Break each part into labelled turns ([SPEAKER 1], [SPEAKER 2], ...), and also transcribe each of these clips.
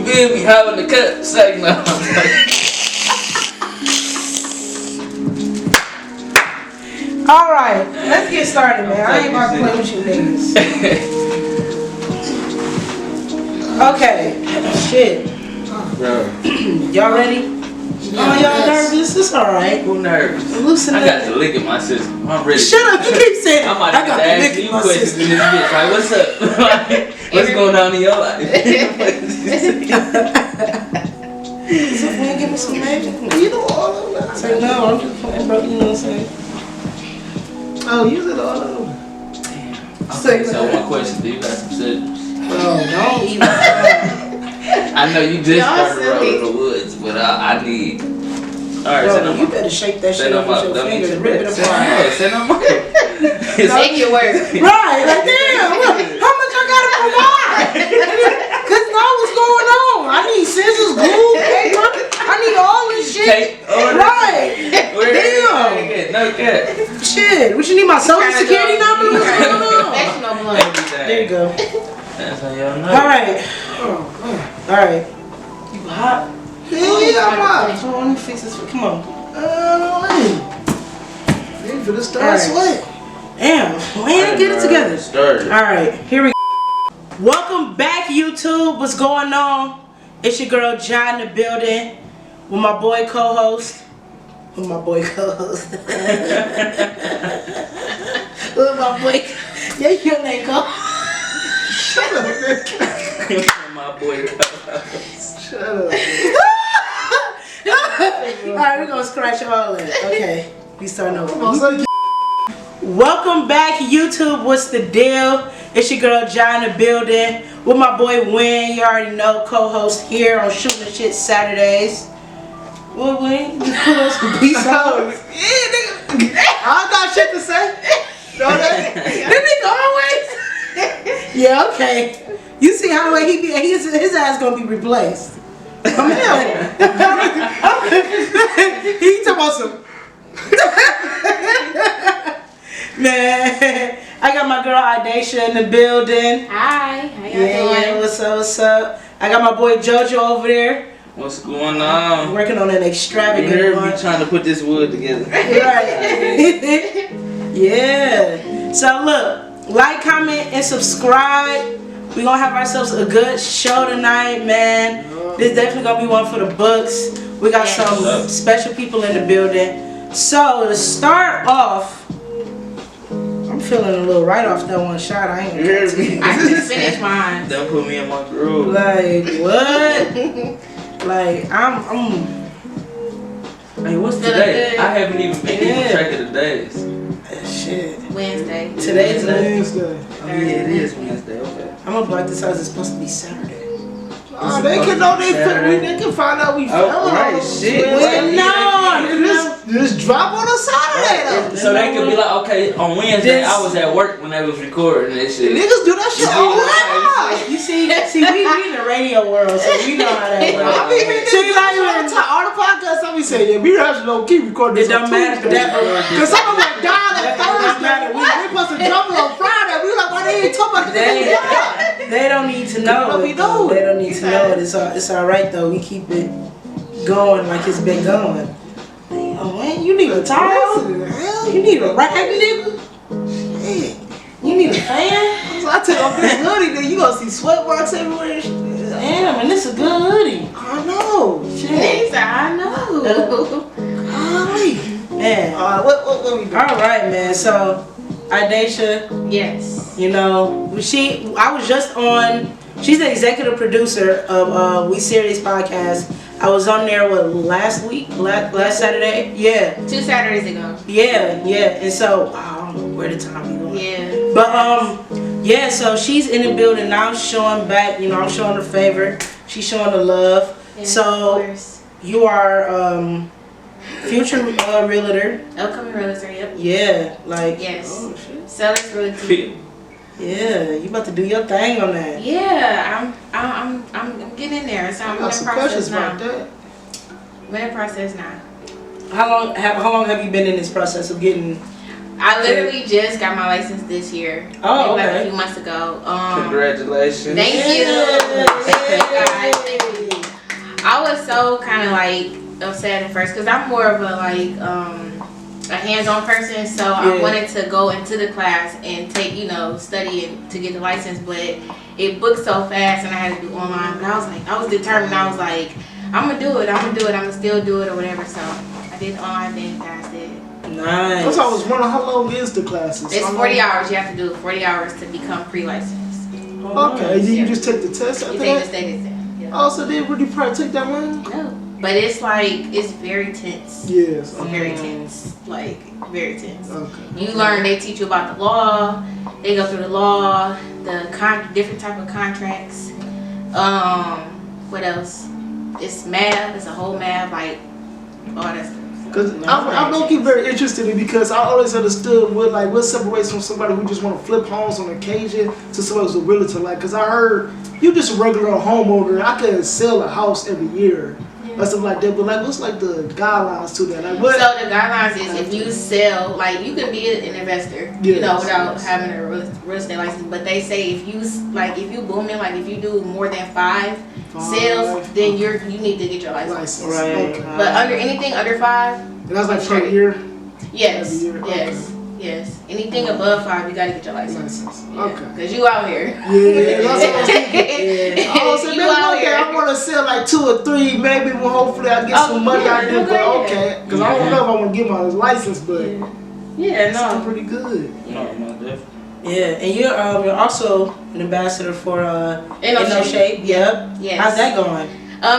[SPEAKER 1] feel me? Having the cut, say no.
[SPEAKER 2] Alright, let's get started, man. I ain't about to play with you niggas. Okay, shit.
[SPEAKER 1] Bro.
[SPEAKER 2] Y'all ready? Oh, y'all nervous? It's alright.
[SPEAKER 1] Who nervous?
[SPEAKER 2] Loosen
[SPEAKER 1] I
[SPEAKER 2] up.
[SPEAKER 1] got to lick at my system. I'm ready.
[SPEAKER 2] Shut up, you keep saying
[SPEAKER 1] I'm about
[SPEAKER 2] I
[SPEAKER 1] to
[SPEAKER 2] got
[SPEAKER 1] ask
[SPEAKER 2] to
[SPEAKER 1] you
[SPEAKER 2] lick my
[SPEAKER 1] questions
[SPEAKER 2] sister.
[SPEAKER 1] in this bitch. Like, what's up? What's going on in your life?
[SPEAKER 2] So, man, give me some magic. You know all of that. Say no, I'm just playing, bro. You know what I'm saying? Oh, you said all of them.
[SPEAKER 1] Okay, so one question. Do you got some scissors?
[SPEAKER 2] Bro, don't even.
[SPEAKER 1] I know you just started rolling the woods, but I need. Alright,
[SPEAKER 2] Bro,
[SPEAKER 1] send them
[SPEAKER 2] you
[SPEAKER 1] up.
[SPEAKER 2] better shake that shit
[SPEAKER 1] Send
[SPEAKER 2] up
[SPEAKER 1] them
[SPEAKER 2] with
[SPEAKER 1] up.
[SPEAKER 2] your
[SPEAKER 1] Don't
[SPEAKER 2] fingers
[SPEAKER 1] need
[SPEAKER 2] and rip it
[SPEAKER 1] to
[SPEAKER 2] apart.
[SPEAKER 1] send them up.
[SPEAKER 3] Make it work.
[SPEAKER 2] Right, like damn, look, how much I gotta provide? Cause know what's going on. I need scissors, glue, paper. I need all this shit. Right. Damn.
[SPEAKER 1] No cat.
[SPEAKER 2] Shit, what you need, my social security number? What's going on?
[SPEAKER 3] Professional blunt.
[SPEAKER 2] There you go.
[SPEAKER 1] That's how y'all know.
[SPEAKER 2] Alright. Alright. You hot? Hell yeah, I'm hot. So let me fix this. Come on.
[SPEAKER 4] You finna start sweat.
[SPEAKER 2] Damn, man, get it together. Alright, here we go. Welcome back, YouTube. What's going on? It's your girl John in the building with my boy co-host. With my boy co-host. With my boy. Yeah, your name go.
[SPEAKER 4] Shut up, man.
[SPEAKER 1] My boy co-host.
[SPEAKER 4] Shut up.
[SPEAKER 2] Alright, we're gonna scratch all that. Okay, we starting over. Welcome back, YouTube. What's the deal? It's your girl John in the building with my boy Win. You already know, co-host here on Shooting the Shit Saturdays. What, Win? You put on some peace out?
[SPEAKER 4] Yeah, nigga. I got shit to say. Know that?
[SPEAKER 2] That nigga always. Yeah, okay. You see how the way he be? His ass gonna be replaced. I'm here. He talking about some. Man, I got my girl Idasia in the building.
[SPEAKER 3] Hi, how y'all
[SPEAKER 2] Yeah,
[SPEAKER 3] doing?
[SPEAKER 2] what's up, what's up? I got my boy Jojo over there.
[SPEAKER 1] What's going on?
[SPEAKER 2] Working on an
[SPEAKER 1] You
[SPEAKER 2] extravagant
[SPEAKER 1] heard me
[SPEAKER 2] one.
[SPEAKER 1] trying to put this wood together.
[SPEAKER 2] Right. Yeah. So look, like, comment, and subscribe. We're gonna have ourselves a good show tonight, man. This definitely gonna be one for the books. We got some special people in the building. So to start off, I'm feeling a little right off that one shot. I ain't
[SPEAKER 1] You heard me?
[SPEAKER 3] I just finished mine.
[SPEAKER 1] Don't put me in my groove.
[SPEAKER 2] like what? Like I'm
[SPEAKER 1] Hey, what's
[SPEAKER 3] Feeling
[SPEAKER 1] today?
[SPEAKER 3] good.
[SPEAKER 1] I haven't even been keeping track of the days.
[SPEAKER 2] shit.
[SPEAKER 3] Wednesday.
[SPEAKER 2] Today's
[SPEAKER 4] Wednesday.
[SPEAKER 1] Oh yeah, it is Wednesday. Okay.
[SPEAKER 2] I'm gonna block this out. It's supposed to be Saturday.
[SPEAKER 4] Oh, they can know they can find out we filming
[SPEAKER 1] Oh, right,
[SPEAKER 4] on
[SPEAKER 1] shit.
[SPEAKER 4] Wednesday.
[SPEAKER 2] No.
[SPEAKER 4] Just drop on a Saturday though.
[SPEAKER 1] So they could be like, okay, on Wednesday I was at work when they was recording that shit.
[SPEAKER 4] Niggas do that shit all the time.
[SPEAKER 2] You see, we in the radio world, so we know how that
[SPEAKER 4] I
[SPEAKER 2] works.
[SPEAKER 4] mean, niggas all the time. All the podcasts, I be saying, yeah, we actually low key recording
[SPEAKER 2] It
[SPEAKER 4] this
[SPEAKER 2] don't
[SPEAKER 4] on
[SPEAKER 2] matter.
[SPEAKER 4] Tuesday.
[SPEAKER 2] That
[SPEAKER 4] Cause some of them dial
[SPEAKER 2] That
[SPEAKER 4] at
[SPEAKER 2] don't matter.
[SPEAKER 4] Thursday. We supposed to drop it on Friday. We like, why they ain't talking about the niggas?
[SPEAKER 2] They don't need to know.
[SPEAKER 4] What we doing?
[SPEAKER 2] They don't need to know it. It's all right though. We keep it going like it's been going. Oh man, you need a towel? You need a rag, nigga?
[SPEAKER 4] Shit.
[SPEAKER 2] You need a fan?
[SPEAKER 4] So I take off this hoodie, then you gonna see sweat marks everywhere. And shit.
[SPEAKER 2] Damn, and this a good hoodie.
[SPEAKER 4] I know.
[SPEAKER 2] Shit.
[SPEAKER 3] Niggas, I know.
[SPEAKER 4] Golly.
[SPEAKER 2] Man.
[SPEAKER 4] What we doing?
[SPEAKER 2] All right, man. So, Idasia,
[SPEAKER 3] Yes.
[SPEAKER 2] you know, I was just on. She's the executive producer of We Serious podcast. I was on there last Saturday. Yeah.
[SPEAKER 3] 2 Saturdays ago.
[SPEAKER 2] Yeah. And so I don't know where the time be going.
[SPEAKER 3] Yeah.
[SPEAKER 2] But yeah. So she's in the building now, showing back. You know, I'm showing her favor. She's showing the love.
[SPEAKER 3] Yeah,
[SPEAKER 2] So
[SPEAKER 3] of course.
[SPEAKER 2] you are future realtor.
[SPEAKER 3] Upcoming realtor, yep.
[SPEAKER 2] Yeah, like
[SPEAKER 3] Yes.
[SPEAKER 2] Oh shit.
[SPEAKER 3] Sellers realty.
[SPEAKER 2] Yeah, you about to do your thing on that.
[SPEAKER 3] Yeah, I'm getting in there. So
[SPEAKER 4] I
[SPEAKER 3] I'm in
[SPEAKER 4] got
[SPEAKER 3] the
[SPEAKER 4] some
[SPEAKER 3] process
[SPEAKER 4] questions
[SPEAKER 3] now.
[SPEAKER 4] about that.
[SPEAKER 3] I'm in the process now.
[SPEAKER 2] How long have you been in this process of getting?
[SPEAKER 3] I literally just got my license this year.
[SPEAKER 2] Oh,
[SPEAKER 3] maybe like
[SPEAKER 2] okay.
[SPEAKER 3] a few months ago.
[SPEAKER 1] Congratulations.
[SPEAKER 3] Thank you.
[SPEAKER 2] Yeah.
[SPEAKER 3] Thank you guys. Thank you so kind of like upset at first because I'm more of a like a hands-on person, so I wanted to go into the class and take, study and to get the license, but it booked so fast and I had to do online. But I was determined. I was like, I'm gonna do it. I'm gonna still do it or whatever. So I did the online thing, passed it.
[SPEAKER 2] Nice.
[SPEAKER 4] That's what I was wondering, how long is the classes?
[SPEAKER 3] It's 40 hours. You have to do 40 hours to become pre-licensed.
[SPEAKER 4] Okay, you just take the test after
[SPEAKER 3] You
[SPEAKER 4] that?
[SPEAKER 3] take the state exam. Yeah.
[SPEAKER 4] Oh, so they really probably take that long?
[SPEAKER 3] No, but it's very tense.
[SPEAKER 4] Yes.
[SPEAKER 3] It's very tense. Like, very tense.
[SPEAKER 4] Okay.
[SPEAKER 3] You learn, they teach you about the law. They go through the law, the different type of contracts. What else? It's math. It's a whole math, like, all that stuff.
[SPEAKER 4] Because I'm low-key very interested in, because I always understood what separates from somebody who just want to flip homes on occasion to somebody who's a realtor. Like, because I heard you just a regular homeowner. I could sell a house every year. Or something like that, but like, what's like the guidelines to that? Like, what?
[SPEAKER 3] So the guidelines is if you sell, like, you can be an investor, without having a real estate license. But they say if you booming, like if you do more than five sales, then you need to get your license.
[SPEAKER 2] Right.
[SPEAKER 4] Okay.
[SPEAKER 3] But anything under 5,
[SPEAKER 4] And that's like per year.
[SPEAKER 3] yes,
[SPEAKER 4] Every year?
[SPEAKER 3] yes, yes. Anything above 5, you gotta get your license.
[SPEAKER 4] Okay.
[SPEAKER 3] Because you out here.
[SPEAKER 4] Yeah, that's what I'm thinking. Oh, so maybe
[SPEAKER 3] You out
[SPEAKER 4] one day
[SPEAKER 3] here.
[SPEAKER 4] I want to sell like 2 or 3, maybe when hopefully I get some money out there. But okay, because I don't know if I want to get my license, but
[SPEAKER 3] Yeah,
[SPEAKER 4] it's
[SPEAKER 3] no.
[SPEAKER 4] pretty good.
[SPEAKER 1] No, definitely.
[SPEAKER 2] Yeah, and you're also an ambassador for
[SPEAKER 3] Ain't No
[SPEAKER 2] Shape. Yep.
[SPEAKER 3] Yes.
[SPEAKER 2] How's that going?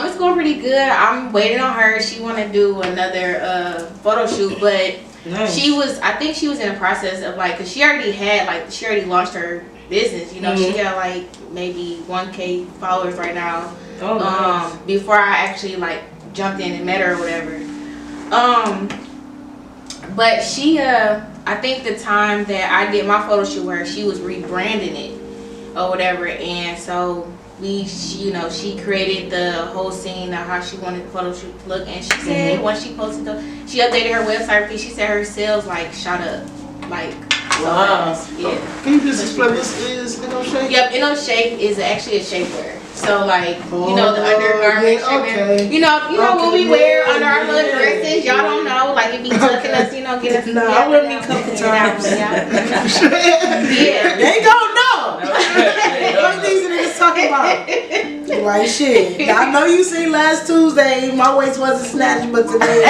[SPEAKER 3] It's going pretty good. I'm waiting on her. She want to do another photo shoot, but
[SPEAKER 2] Nice.
[SPEAKER 3] I think she was in the process of like, cause she already launched her business. She got like maybe 1K followers right now.
[SPEAKER 2] Oh, nice.
[SPEAKER 3] Before I actually like jumped in and met her or whatever. But she, I think the time that I did my photo shoot with her, she was rebranding it or whatever, and so she created the whole scene of how she wanted the photo shoot to look, and she said once she posted she updated her website, she said her sales like shot up, like
[SPEAKER 2] wow.
[SPEAKER 3] Yeah.
[SPEAKER 4] Can you just explain what is No Shape?
[SPEAKER 3] Yep, Shape is actually a shapewear. So like the undergarment shapewear.
[SPEAKER 4] Okay.
[SPEAKER 3] You know what we wear under our little dresses. Y'all don't know, like it be tucking us, get us.
[SPEAKER 2] No, I wouldn't be couple times.
[SPEAKER 3] Yeah.
[SPEAKER 2] They don't know. What these niggas talking about? Like shit. I know you seen last Tuesday, my waist wasn't snatched, but today.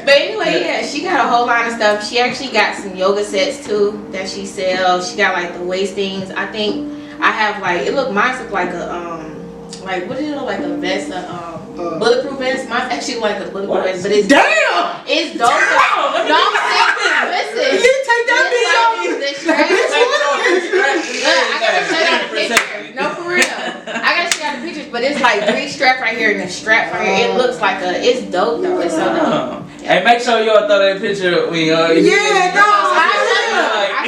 [SPEAKER 3] But anyway, yeah, she got a whole line of stuff. She actually got some yoga sets too that she sells. She got like the waist things. I think I have like mine's look like a like what is it, like a vest, bulletproof vest. Mine's actually like a bulletproof vest, but it's
[SPEAKER 2] Damn!
[SPEAKER 3] It's dope. No, I'm saying, listen.
[SPEAKER 2] You take that bitch off.
[SPEAKER 3] The strap. I gotta show you the picture. No, for real. I gotta show you the pictures, but it's like 3 straps right here and a strap right here. It looks like it's dope though. It's so dope.
[SPEAKER 1] Hey, make sure y'all throw that picture up when y'all.
[SPEAKER 2] Yeah, no,
[SPEAKER 3] I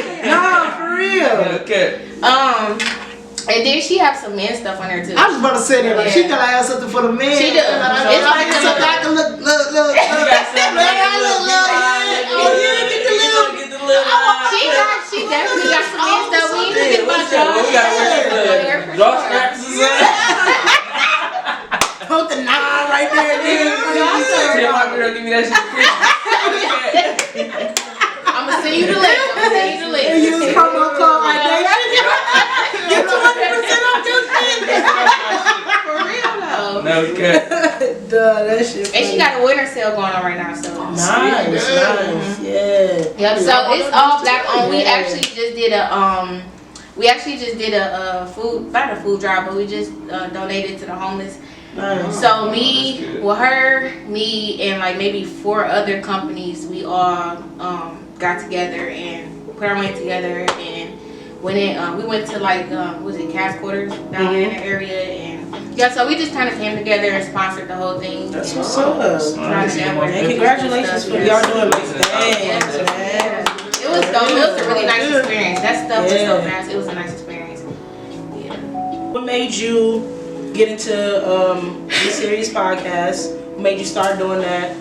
[SPEAKER 2] for real.
[SPEAKER 1] Okay.
[SPEAKER 3] And then she have some men stuff on her too.
[SPEAKER 4] I was about to say that, like, she gotta have something for the man.
[SPEAKER 3] She do. It's like
[SPEAKER 4] something I can look. Oh yeah, get the little.
[SPEAKER 3] She definitely got some men stuff. We ain't forget about y'all.
[SPEAKER 1] Draw straps or something.
[SPEAKER 2] Put the 9 right there, nigga.
[SPEAKER 1] Tell my girl, give me that shit.
[SPEAKER 3] I'ma send you the link.
[SPEAKER 2] And use promo code idasia. Get 200% off your shit.
[SPEAKER 3] For real though.
[SPEAKER 1] No, we can't.
[SPEAKER 2] Duh, that shit.
[SPEAKER 3] And she got a winter sale going on right now, so.
[SPEAKER 2] Nice. Yeah.
[SPEAKER 3] Yep. So it's all back on. We actually just did a food, not a food drive, but we just donated to the homeless.
[SPEAKER 2] Nice.
[SPEAKER 3] So me, and like maybe 4 other companies, we all got together and put our money together and went in. We went to like Cass Quarters down there in the area, and so we just kind of came together and sponsored the whole thing.
[SPEAKER 2] That's what's up.
[SPEAKER 3] And
[SPEAKER 2] congratulations for y'all doing big things, man.
[SPEAKER 3] It was dope. It was a really nice experience. That stuff was so fast. It was a nice experience. Yeah.
[SPEAKER 2] What made you get into the Serious podcast? What made you start doing that?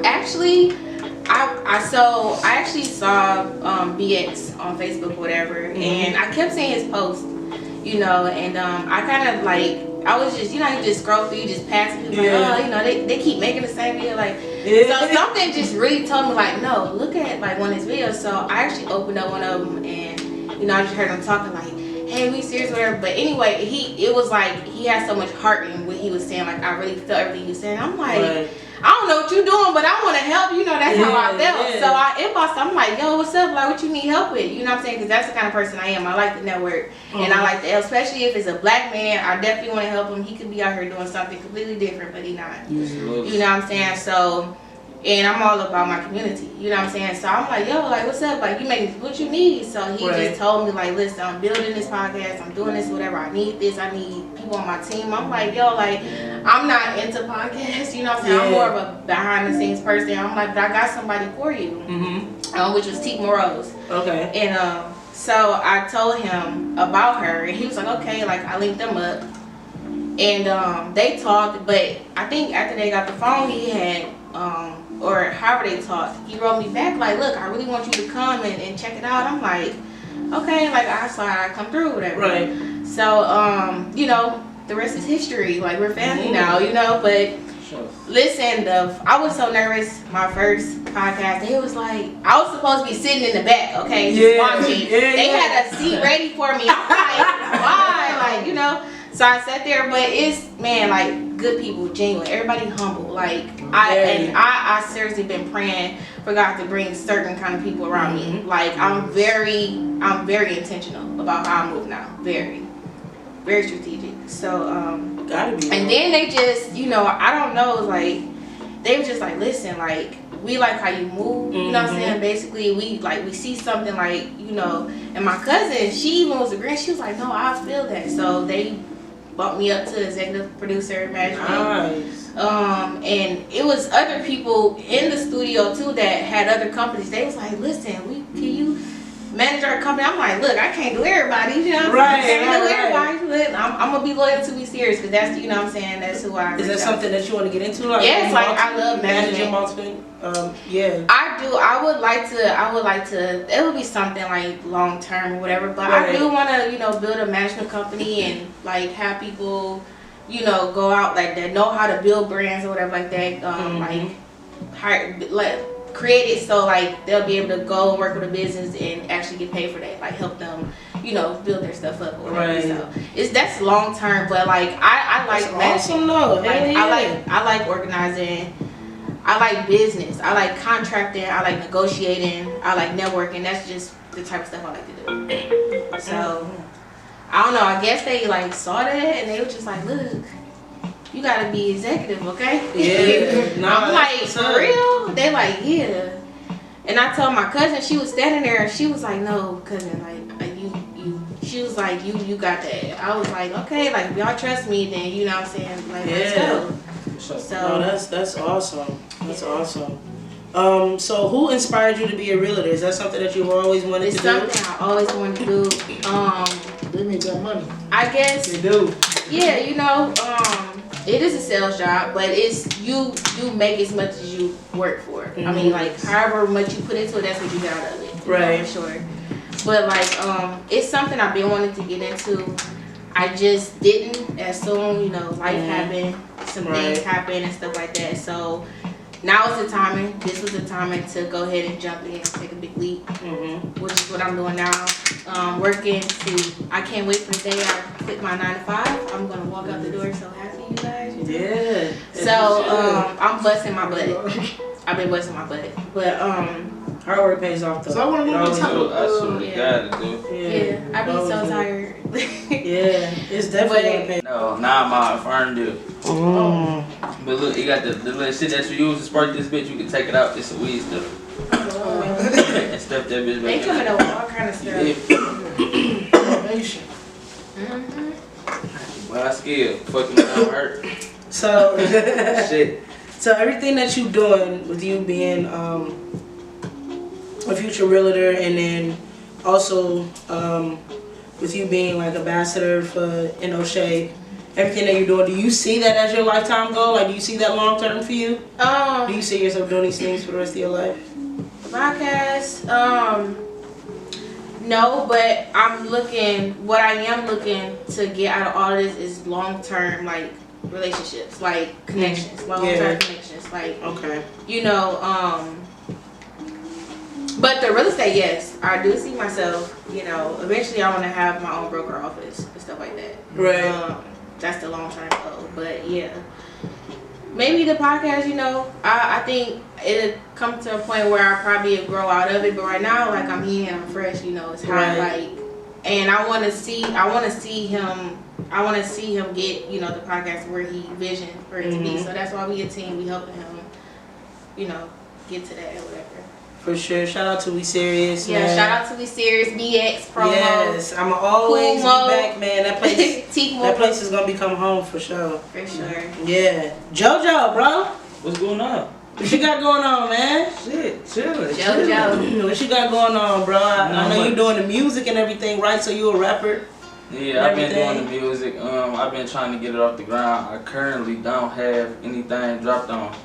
[SPEAKER 3] Actually, I actually saw BX on Facebook or whatever, and I kept seeing his posts, you know, and I kind of like, I was just, you know, you just scroll through, you just pass it, like, oh, you know, they keep making the same video, like, so something just really told me, like, no, look at, like, one of his videos. So I actually opened up one of them, and, you know, I just heard him talking, like, hey, we serious, whatever. But anyway, it was like, he had so much heart in what he was saying, like, I really felt everything he was saying. I'm like, I don't know what you're doing, but I want to help. You know, that's how I felt. So I inboxed. I'm like, yo, what's up? Like, what you need help with? You know what I'm saying? Because that's the kind of person I am. I like to network, and I like to help, especially if it's a black man. I definitely want to help him. He could be out here doing something completely different, but he not. You know what I'm saying? So, and I'm all about my community. You know what I'm saying? So I'm like, yo, like, what's up? Like, you make what you need. So he just told me, like, listen, I'm building this podcast. I'm doing this, whatever. I need this. I need people on my team. I'm like, yo, like, I'm not into podcasts. You know what I'm saying? I'm more of a behind the scenes person. I'm like, but I got somebody for you, which was Teak Morose. Okay. And so I told him about her, and he was like, okay. Like, I linked them up, and they talked. But I think after they got the phone, he had or however they talked, he wrote me back like, look, I really want you to come and check it out. I'm like, okay, like, I saw I come through, whatever. Right. So, you know, the rest is history. Like, we're family now, you know. But listen, I was so nervous my first podcast. It was like, I was supposed to be sitting in the back, okay, just watching. They had a seat ready for me. I'm like, why? Like, you know. So I sat there, but it's, man, like, good people, genuine, everybody humble. Like, I seriously been praying for God to bring certain kind of people around me. Like, I'm very intentional about how I move now. Very strategic. So,
[SPEAKER 2] gotta be.
[SPEAKER 3] And then they just, you know, I don't know, like, they were just like, listen, like, we like how you move, you know what I'm saying? Basically, we see something, like, you know, and my cousin, she even was agreeing. She was like, no, I feel that. So they bumped me up to executive producer management. Nice. And it was other people in the studio too that had other companies. They was like, listen, can you manage our company? I'm like, look, I can't do everybody, you know what I'm saying? I can't do everybody. I'm gonna be loyal to Be Serious, because that's, you know what I'm saying, that's who I am.
[SPEAKER 2] Is that something that you want to get into? Like,
[SPEAKER 3] yes, like, I love managing
[SPEAKER 2] multiple.
[SPEAKER 3] I do. I would like to. It would be something like long term or whatever. But I do want to, you know, build a management company and like have people, you know, go out like that, know how to build brands or whatever like that. Create it so like they'll be able to go and work with a business and actually get paid for that. Like, help them, you know, build their stuff up or whatever. So that's long term. But like I like managing. Like, I like organizing. I like business. I like contracting. I like negotiating. I like networking. That's just the type of stuff I like to do. So, I don't know. I guess they like saw that and they were just like, look, you gotta be executive, okay? Yeah. I'm like, for real? They like, yeah. And I told my cousin, she was standing there and she was like, no, cousin, like you. She was like, you got that. I was like, okay, like, if y'all trust me, then, you know what I'm saying? Like, let's go.
[SPEAKER 2] So that's awesome. That's awesome. So who inspired you to be a realtor? Is that something that you've always wanted to do?
[SPEAKER 3] It's something I always wanted to do.
[SPEAKER 4] They need that money.
[SPEAKER 3] I guess.
[SPEAKER 4] They do.
[SPEAKER 3] Yeah, you know, it is a sales job, but it's you make as much as you work for. I mean, like, however much you put into it, that's what you get out of it. Right. For sure. But like, it's something I've been wanting to get into. I just didn't. As soon, you know, life happened, some things happened and stuff like that. So now is the timing. This was the timing to go ahead and jump in and take a big leap, which is what I'm doing now. Working I can't wait for the day I quit my 9 to 5. I'm gonna walk out the door so happy, you guys.
[SPEAKER 2] Yeah.
[SPEAKER 3] So I'm busting my butt. I've been busting my butt, but
[SPEAKER 2] hard work pays off though.
[SPEAKER 4] So I want to move into
[SPEAKER 1] I swear to God, dude.
[SPEAKER 3] Yeah, I be so tired.
[SPEAKER 2] Yeah, it's definitely pay.
[SPEAKER 1] No, now my firm do. But look, you got the little shit that you use to spark this bitch. You can take it out. It's a weed stuff. And stuff that bitch.
[SPEAKER 3] They coming up with all kind of stuff.
[SPEAKER 4] innovation.
[SPEAKER 1] Well, I scared. Fucking don't hurt.
[SPEAKER 2] So
[SPEAKER 1] Shit.
[SPEAKER 2] So everything that you doing with you being a future realtor, and then also with you being like ambassador for O'Shea, everything that you're doing, do you see that as your lifetime goal? Like, do you see that long term for you? Do you see yourself doing these things for the rest of your life?
[SPEAKER 3] Podcast, No, but I'm looking. What I am looking to get out of all of this is long term, like relationships, like connections, long term connections, like
[SPEAKER 2] Okay.
[SPEAKER 3] you know. But the real estate, yes, I do see myself. You know, eventually I want to have my own broker office and stuff like that.
[SPEAKER 2] Right.
[SPEAKER 3] That's the long term goal. But yeah, maybe the podcast. You know, I think it'll come to a point where I probably grow out of it. But right now, like I'm here and I'm fresh. You know, it's hot. Like, and I want to see him get, you know, the podcast where he visioned for it to be. So that's why we a team. We helping him, you know, get to that or whatever.
[SPEAKER 2] For sure. Shout out to We Serious.
[SPEAKER 3] Yeah,
[SPEAKER 2] man.
[SPEAKER 3] shout out to We Serious BX promo.
[SPEAKER 2] Yes, I'm always
[SPEAKER 3] Kumo.
[SPEAKER 2] be back, man. That place is gonna become home for sure.
[SPEAKER 3] For sure.
[SPEAKER 2] Yeah. JoJo, bro.
[SPEAKER 1] What's going on?
[SPEAKER 2] What you got going on, man?
[SPEAKER 1] Shit, chilling.
[SPEAKER 3] JoJo.
[SPEAKER 2] What you got going on, bro? I know
[SPEAKER 1] much.
[SPEAKER 2] you doing the music and everything, right? So you a rapper?
[SPEAKER 1] Yeah, I've been doing the music. I've been trying to get it off the ground. I currently don't have anything dropped on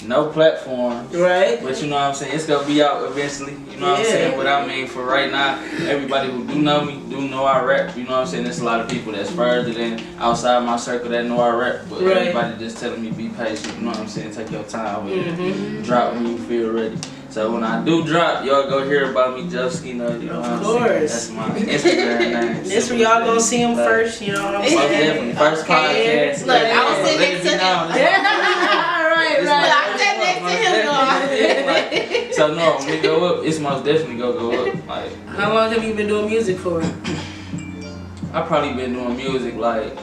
[SPEAKER 1] no platform.
[SPEAKER 2] Right.
[SPEAKER 1] But you know what I'm saying? It's gonna be out eventually. You know what I'm saying? But I mean, for right now, everybody who do know me do know I rap. You know what I'm saying? There's a lot of people that's further than outside my circle that know I rap. But everybody just telling me be patient. You know what I'm saying? Take your time with it. Drop when you feel ready. So when I do drop, y'all go hear about me, Jeffsky. You know what I'm saying? That's my Instagram name.
[SPEAKER 2] This where y'all gonna see him first. You know what I'm saying?
[SPEAKER 1] First podcast.
[SPEAKER 3] Look, I was sitting next to him. Right. I sat next to him, though.
[SPEAKER 1] So no, when it go up, it's most definitely gonna go up. Like,
[SPEAKER 2] how long have you been doing music for?
[SPEAKER 1] I probably been doing music like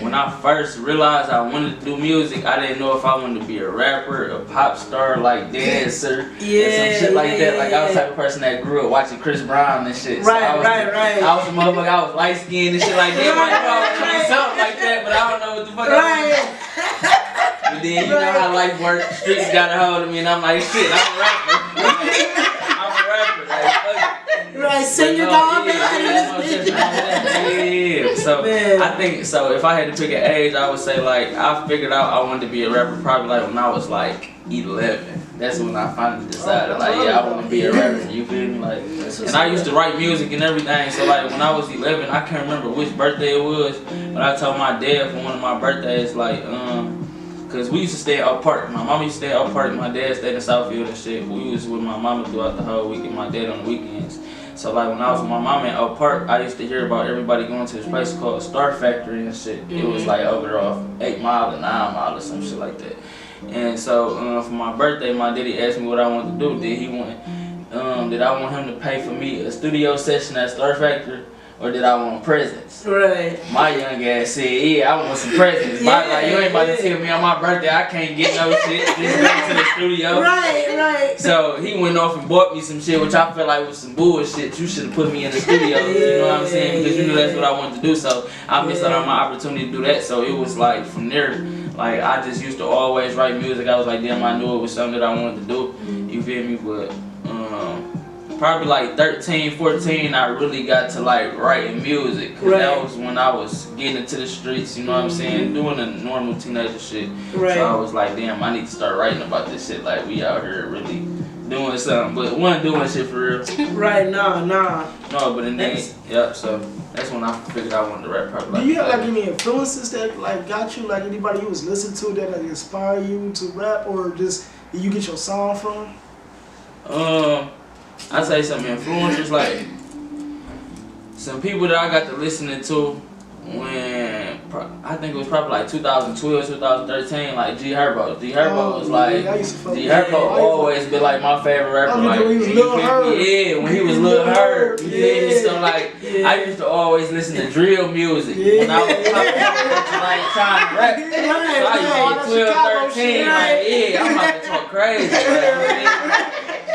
[SPEAKER 1] when I first realized I wanted to do music. I didn't know if I wanted to be a rapper, a pop star, like dancer, and some shit like that. Like I was the type of person that grew up watching Chris Brown and shit.
[SPEAKER 2] Right,
[SPEAKER 1] so I was a motherfucker. I was light skinned and shit like that. Like, something like that, but I don't know what the fuck. But then you know how life works. Streets got a hold of me, and I'm like, shit, I'm a rapper. I'm a rapper. Like, fuck it.
[SPEAKER 2] Right, sing your dog.
[SPEAKER 1] Yeah. So I think so. If I had to pick an age, I would say like I figured out I wanted to be a rapper probably like when I was like 11. That's when I finally decided like I want to be a rapper. You feel me? Like, and I used to write music and everything. So like when I was 11, I can't remember which birthday it was, but I told my dad for one of my birthdays like cause we used to stay at Oak Park. My mama used to stay at Oak Park. My dad stayed in Southfield and shit. We was with my mama throughout the whole week and my dad on the weekends. So like when I was with my mama at Oak Park, I used to hear about everybody going to this place called Star Factory and shit. It was like over there off 8 Mile and 9 Mile or some shit like that. And so for my birthday, my daddy asked me what I wanted to do. Did I want him to pay for me a studio session at Star Factory, or did I want presents?
[SPEAKER 2] Right.
[SPEAKER 1] My young ass said, yeah, I want some presents. But like, you ain't about to tell me on my birthday I can't get no shit. Just go to the studio.
[SPEAKER 2] Right.
[SPEAKER 1] So he went off and bought me some shit, which I felt like was some bullshit. You should have put me in the studio. You know what I'm saying? Because you know that's what I wanted to do. So I missed out on my opportunity to do that. So it was like from there, like I just used to always write music. I was like, damn, I knew it was something that I wanted to do. You feel me? But probably like 13, 14, I really got to like writing music. Cause that was when I was getting into the streets, you know what I'm saying? Doing the normal teenager shit.
[SPEAKER 2] Right.
[SPEAKER 1] So I was like, damn, I need to start writing about this shit. Like we out here really doing something, but wasn't doing shit for real.
[SPEAKER 2] Right, nah.
[SPEAKER 1] No, but then, so that's when I figured I wanted to rap probably.
[SPEAKER 4] Do you have like any influences that like got you, like anybody you was listening to that like inspire you to rap, or just did you get your song from?
[SPEAKER 1] I'd say some influencers, like some people that I got to listening to when I think it was probably like 2012, 2013, like G Herbo. G Herbo was like, G Herbo always been like my favorite rapper. Like,
[SPEAKER 4] when he was Lil Herb.
[SPEAKER 1] Yeah, when he was Lil Herb. You feel me? So like, I used to always listen to drill music when I was like trying to rap. So I used to be 12, 13, like, I'm about to talk crazy.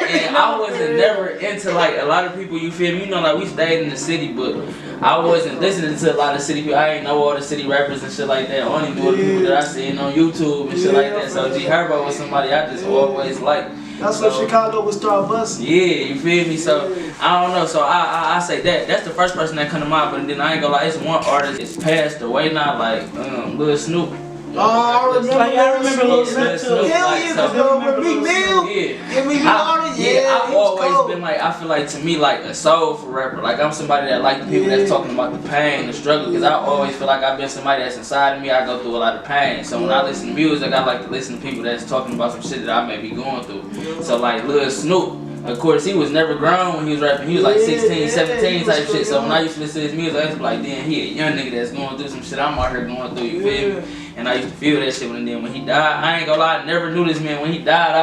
[SPEAKER 1] And I wasn't never into like a lot of people, you feel me? You know, like we stayed in the city, but I wasn't listening to a lot of city people. I ain't know all the city rappers and shit like that. I only knew the people that I seen on YouTube and shit like that. So G Herbo was somebody I just always liked.
[SPEAKER 4] That's when Chicago would start busting.
[SPEAKER 1] Yeah, you feel me? So I don't know. So I say that's the first person that come to mind. But then I ain't gonna lie, it's one artist that's passed away now, like Lil Snoop.
[SPEAKER 4] Oh, I remember.
[SPEAKER 2] Like, I remember Lil Snoop too.
[SPEAKER 4] Hell yeah, cause with Meek Mill.
[SPEAKER 1] Yeah.
[SPEAKER 4] Meek Mill artist. Yeah,
[SPEAKER 1] I've always been like, I feel like to me like a soulful rapper. Like I'm somebody that like the people that's talking about the pain, the struggle. Cause I always feel like I've been somebody that's inside of me. I go through a lot of pain. So when I listen to music, I like to listen to people that's talking about some shit that I may be going through. So like Lil Snoop. Of course, he was never grown when he was rapping. He was like 16, 17 type shit. So when I used to listen to his music, I used to be like, damn, he a young nigga that's going through some shit I'm out here going through, you feel me? And I used to feel that shit when he died. I ain't gonna lie, I never knew this man. When he died,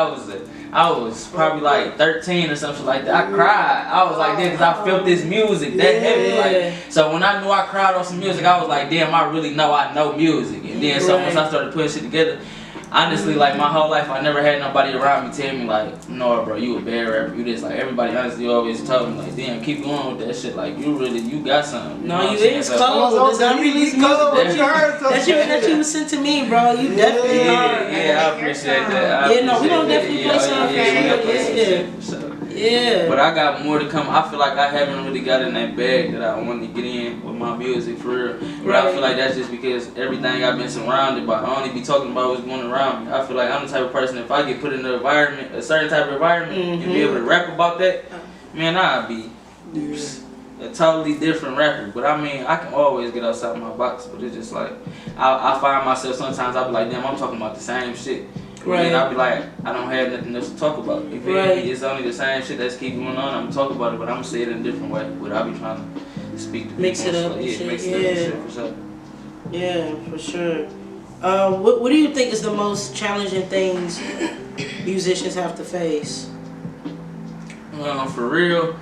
[SPEAKER 1] I was probably like 13 or something like that. I cried. I was like, damn, cause I felt this music that heavy. Like, so when I knew I cried on some music, I was like, damn, I really know I know music. And then so once I started putting shit together, honestly, like my whole life, I never had nobody around me tell me like, no, bro, you a bad rapper, you this. Like everybody honestly always told me like, damn, keep going with that shit. Like you got something.
[SPEAKER 2] No, you is cold. This unreleased music that you sent to me, bro. You definitely are.
[SPEAKER 1] Yeah, I appreciate that.
[SPEAKER 2] We gonna definitely play some. Yeah.
[SPEAKER 1] But I got more to come. I feel like I haven't really got in that bag that I want to get in with my music for real. But I feel like that's just because everything I've been surrounded by. I only be talking about what's going around me. I feel like I'm the type of person, if I get put in an environment, a certain type of environment, and be able to rap about that, man, I'd be a totally different rapper. But I mean, I can always get outside my box. But it's just like, I find myself sometimes, I be like, damn, I'm talking about the same shit. Right. And I'll be like, I don't have nothing else to talk about. You feel me? It's only the same shit that's keep going on. I'm talking about it, but I'm gonna say it in a different way. But I'll be trying to speak to people.
[SPEAKER 2] Mix it up.
[SPEAKER 1] Like, mix it up and shit for sure.
[SPEAKER 2] Yeah, for sure. What do you think is the most challenging things musicians have to face?
[SPEAKER 1] For real,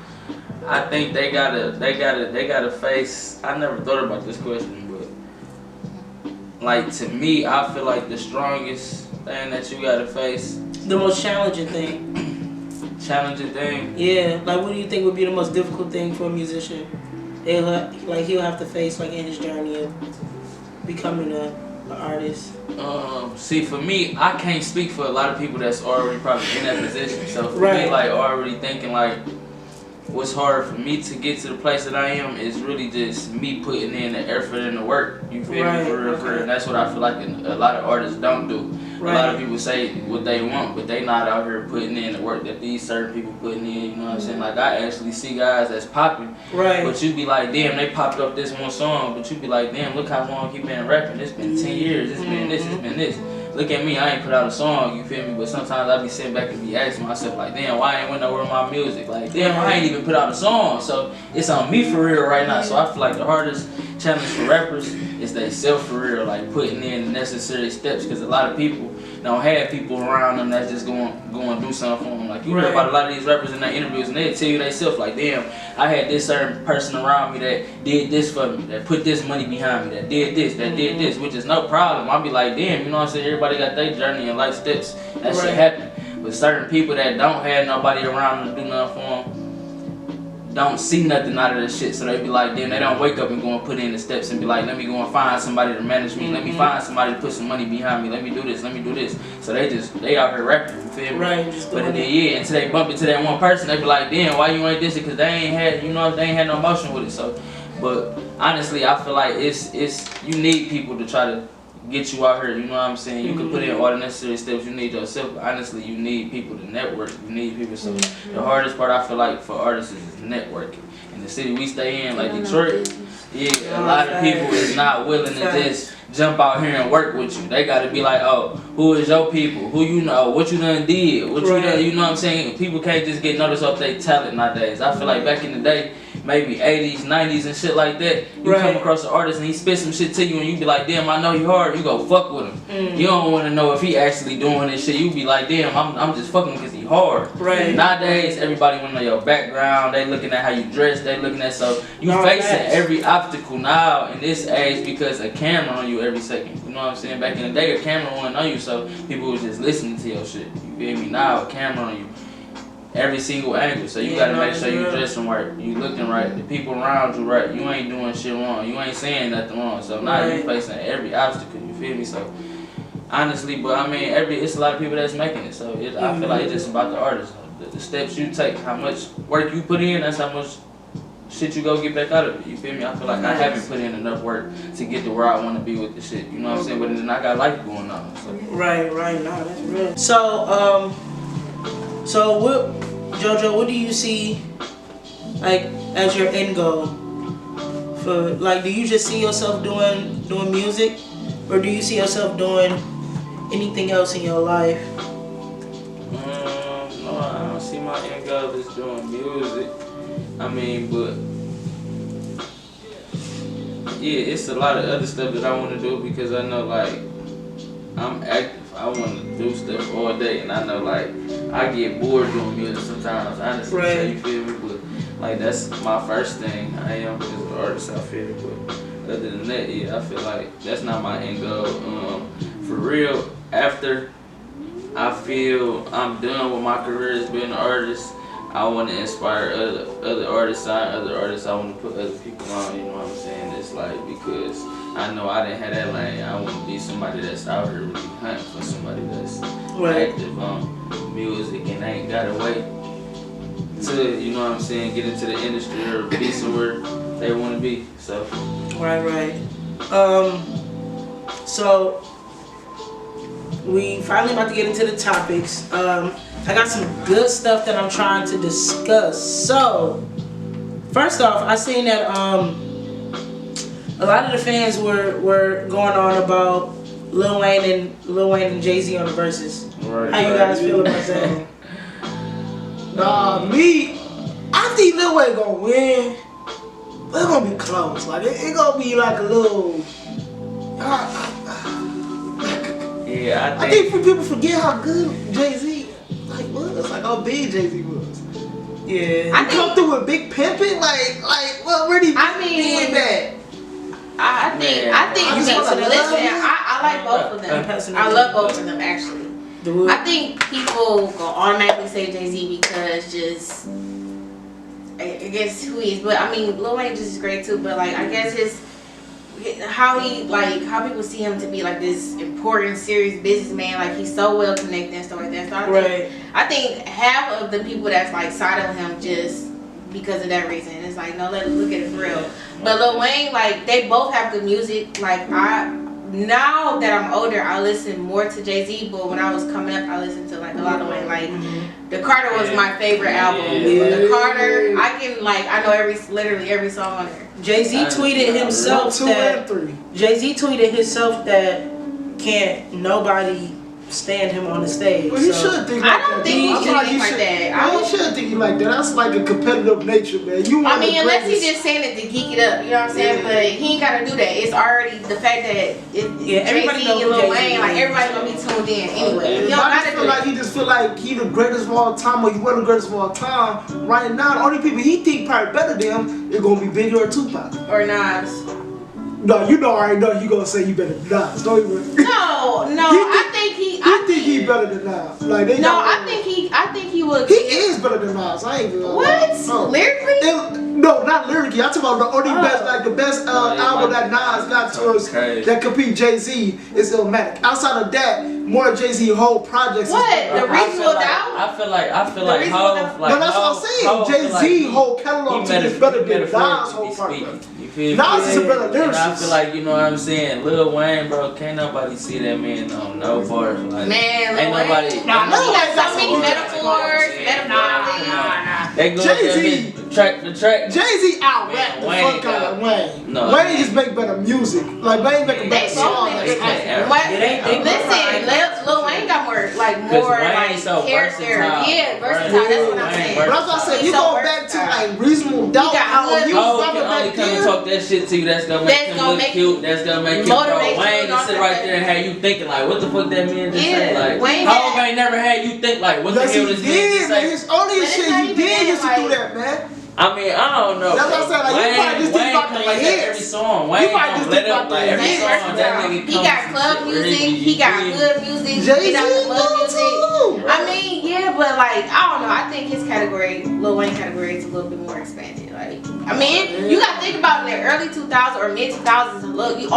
[SPEAKER 1] I think they gotta face. I never thought about this question, but like to me, I feel like the strongest thing that you gotta face.
[SPEAKER 2] The most challenging thing.
[SPEAKER 1] Challenging thing.
[SPEAKER 2] Yeah, like what do you think would be the most difficult thing for a musician? He'll have to face like in his journey of becoming an artist.
[SPEAKER 1] See, for me, I can't speak for a lot of people that's already probably in that position. So for me, like already thinking like, what's hard for me to get to the place that I am is really just me putting in the effort and the work. You feel me? For real, for real. And that's what I feel like a lot of artists don't do. A lot of people say what they want, but they not out here putting in the work that these certain people putting in. You know what I'm saying? Like I actually see guys that's popping, but you be like, damn, they popped up this one song, but you be like, damn, look how long he been rapping. It's been 10 years. It's been this. It's been this. Look at me, I ain't put out a song, you feel me? But sometimes I be sitting back and be asking myself like, damn, why I ain't went nowhere with my music? Like, damn, I ain't even put out a song. So it's on me for real right now. So I feel like the hardest challenge for rappers is they self for real, like putting in the necessary steps. Because a lot of people don't have people around them that's just going to do something for them. Like you hear about a lot of these rappers in their interviews and they tell you they self like, damn, I had this certain person around me that did this for me, that put this money behind me, that did this, did this, which is no problem. I'll be like, damn, you know what I'm saying? Everybody got their journey and life steps. That shit happen. But certain people that don't have nobody around them to do nothing for them, don't see nothing out of this shit, so they be like, damn, they don't wake up and go and put in the steps and be like, let me go and find somebody to manage me, let me find somebody to put some money behind me, let me do this. So they out here rapping, you feel me? But then until they bump into that one person, they be like, damn, why you ain't this? Because they ain't had, they ain't had no motion with it. So, but honestly, I feel like it's you need people to try to get you out here, you know what I'm saying? You can put in all the necessary steps you need yourself, but honestly, you need people to network. You need people. So the hardest part I feel like for artists is networking. In the city we stay in, like Detroit, a lot of people is not willing to just jump out here and work with you. They gotta be like, oh, who is your people? Who you know? What you done did? What you done? You know what I'm saying? People can't just get noticed off their talent nowadays. I feel like back in the day, maybe 80s, 90s and shit like that, you come across an artist and he spit some shit to you and you be like, damn, I know you hard, you go fuck with him. You don't want to know if he actually doing this shit. You be like, damn, I'm just fucking because he hard. Nowadays, everybody want to know your background, they looking at how you dress, they looking at, so you facing every obstacle now in this age because a camera on you every second. You know what I'm saying? Back in the day, a camera wasn't on you, so people was just listening to your shit. You feel me? Now, a camera on you. Every single angle, so you gotta make sure you dressing right, you looking right, the people around you right, you ain't doing shit wrong, you ain't saying nothing wrong, so now you facing every obstacle, you feel me? So honestly, but I mean, it's a lot of people that's making it, so I feel like it's just about the artist, the steps you take, how much work you put in, that's how much shit you go get back out of it. You feel me? I feel like I haven't put in enough work to get to where I want to be with the shit. You know what I'm saying? But then I got life going on. So.
[SPEAKER 2] Right. No, that's real. So what, JoJo? What do you see, like, as your end goal? For like, do you just see yourself doing music, or do you see yourself doing anything else in your life?
[SPEAKER 1] No, I don't see my end goal as doing music. I mean, but yeah, it's a lot of other stuff that I want to do because I know like I'm active. I want to do stuff all day, and I know like I get bored doing music sometimes. Honestly,
[SPEAKER 2] right.
[SPEAKER 1] So you feel me? But like that's my first thing. I am just an artist. I feel it, but other than that, yeah, I feel like that's not my end goal. For real, after I feel I'm done with my career as being an artist, I want to inspire other artists, sign other artists. I want to put other people on, you know what I'm saying? It's like, because I know I didn't have that lane. I want to be somebody that's out here really hunting for somebody that's active on music and ain't got to wait to, you know what I'm saying, get into the industry or be somewhere they want to be, so.
[SPEAKER 2] Right. So we finally about to get into the topics. I got some good stuff that I'm trying to discuss. So, first off, I seen that a lot of the fans were going on about Lil Wayne and Jay-Z on the verses.
[SPEAKER 1] Right,
[SPEAKER 2] How you guys feel about that?
[SPEAKER 4] Nah, me, I think Lil Wayne gonna win. But it's gonna be close. Like it gonna be like a little.
[SPEAKER 1] Yeah,
[SPEAKER 4] I think people forget how good Jay-Z was. Like how big Jay-Z was.
[SPEAKER 2] Yeah.
[SPEAKER 3] I
[SPEAKER 4] come through with Big Pimpin', well, where did he
[SPEAKER 3] mean,
[SPEAKER 4] that?
[SPEAKER 3] I think listen, I like both of them. I love both of them actually. I think people gonna automatically say Jay-Z because just I guess who he is, but I mean Lil Wayne just is great too. But like I guess how people see him to be like this important, serious businessman. Like he's so well connected and stuff like that. So I think half of the people that's like siding with him just because of that reason. It's like no, let's look at it for real. But Lil Wayne, like they both have good music. Like now that I'm older, I listen more to Jay-Z, but when I was coming up, I listened to like a lot of Wayne. Like The Carter was my favorite album. The Carter, I know literally every song on there.
[SPEAKER 2] Jay-Z tweeted himself that can't nobody stand him on the stage.
[SPEAKER 4] Well, he should think like that.
[SPEAKER 3] I don't think he should think like that.
[SPEAKER 4] He shouldn't think like that. That's like a competitive nature, man.
[SPEAKER 3] Unless he's just saying it to geek it up, you know what I'm saying? But he ain't gotta do that. It's already the fact that
[SPEAKER 2] everybody knows
[SPEAKER 3] Lil Wayne, like everybody's gonna be tuned in anyway. You don't gotta do
[SPEAKER 4] like he just feel like he the greatest of all time, or he one of the greatest of all time. Right now, the only people he think probably better than him is gonna be Biggie or Tupac
[SPEAKER 3] or Nas.
[SPEAKER 4] No, I already know you gonna say you better than Nas. Don't even.
[SPEAKER 3] No, I think he
[SPEAKER 4] better than Nas. Like I
[SPEAKER 3] think he would.
[SPEAKER 4] He is better than Nas. I ain't gonna.
[SPEAKER 3] What?
[SPEAKER 4] No.
[SPEAKER 3] Lyrically?
[SPEAKER 4] No, not lyrically. I'm talking about the only best, like the best album that Nas got towards that compete Jay-Z is Illmatic. Outside of that, more Jay-Z whole projects.
[SPEAKER 3] What? The Reasonable Doubt?
[SPEAKER 1] I feel like Hov,
[SPEAKER 4] but that's what I'm saying. Jay-Z whole catalog is better than Nas whole project. Nas is a better lyricist.
[SPEAKER 1] I feel like, you know what I'm saying, Lil Wayne, bro, can't nobody see that man on no bars. Like,
[SPEAKER 3] man,
[SPEAKER 1] ain't nobody.
[SPEAKER 3] He got so many metaphors.
[SPEAKER 1] They go
[SPEAKER 4] Jay-Z,
[SPEAKER 1] track for track.
[SPEAKER 4] Jay-Z out-rap the fuck out of Wayne. No, Wayne just make better music. Like Wayne make a better song.
[SPEAKER 3] Listen, Lil Wayne got more
[SPEAKER 1] so
[SPEAKER 3] character.
[SPEAKER 1] Versatile.
[SPEAKER 3] Yeah, versatile. That's what I'm saying.
[SPEAKER 4] But that's what I said. You go back to like Reasonable Doubt.
[SPEAKER 1] How you only come and talk that shit to you? That's gonna make him look cute. That's gonna make him motivate. Wayne just sit right there and have you thinking like, what the fuck that man just said? Like, Hov ain't never had you think like, what the hell this man just say?
[SPEAKER 4] His only shit he did used to do that, man.
[SPEAKER 1] I mean, I don't know.
[SPEAKER 4] That's what I said. Like, you probably just think about the hits.
[SPEAKER 1] Every song. Wayne don't let up like every song. That nigga
[SPEAKER 3] he got club music. He got good music. He got club music. I mean, yeah, but like, I don't know. I think his category, Lil Wayne category, is a little bit more expanded. Like, I mean, you got to think about in the early 2000s or mid 2000s. Look, you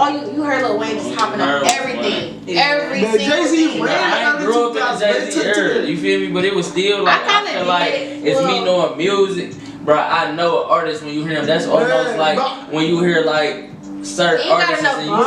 [SPEAKER 3] heard Lil Wayne just hopping on everything, every single thing.
[SPEAKER 1] I grew up in the Jay-Z era. You feel me? But it was still like I feel like it's me knowing music. bro, I know an artist when you hear him. That's almost like when you hear like certain artists and you know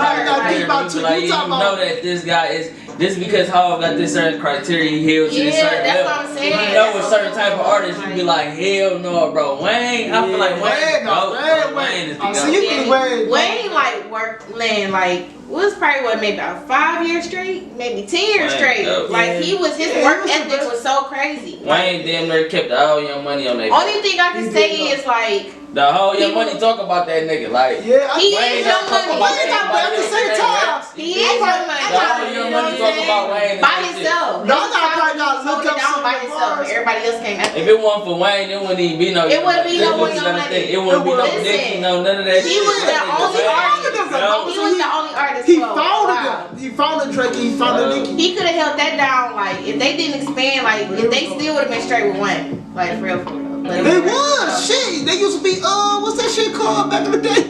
[SPEAKER 1] that this guy is. This because Hov got this certain criteria, he heals to this certain
[SPEAKER 3] that's
[SPEAKER 1] level.
[SPEAKER 3] what I'm saying.
[SPEAKER 1] You know, with certain type of artists, you be like, hell no, bro. Wayne, I feel like Wayne is the GOAT.
[SPEAKER 3] Wayne like worked, like was probably what, maybe about 5 years straight, maybe 10 years straight. Like his work ethic was so crazy.
[SPEAKER 1] Wayne damn near kept all your money on that.
[SPEAKER 3] Only thing I can say is like.
[SPEAKER 1] The whole Young Money talk about that nigga, like
[SPEAKER 3] he is Young Money.
[SPEAKER 4] At the same time,
[SPEAKER 3] he is Young Money.
[SPEAKER 1] The whole Young Money talk about Wayne
[SPEAKER 3] by himself.
[SPEAKER 4] No, I probably not look up
[SPEAKER 3] down
[SPEAKER 4] some
[SPEAKER 3] by himself. Everybody else came after.
[SPEAKER 1] If it wasn't for Wayne, it wouldn't even be no.
[SPEAKER 3] It wouldn't be no Young Money.
[SPEAKER 1] It wouldn't be no Nicki, no none of that.
[SPEAKER 3] He was the only artist. He was the only artist.
[SPEAKER 4] He found them. He found the Drake. He found the Nicki.
[SPEAKER 3] He could have held that down. Like if they didn't expand, like if they still would have been straight with Wayne. Like for real.
[SPEAKER 4] They was shit. They used to be what's that shit called back in the day?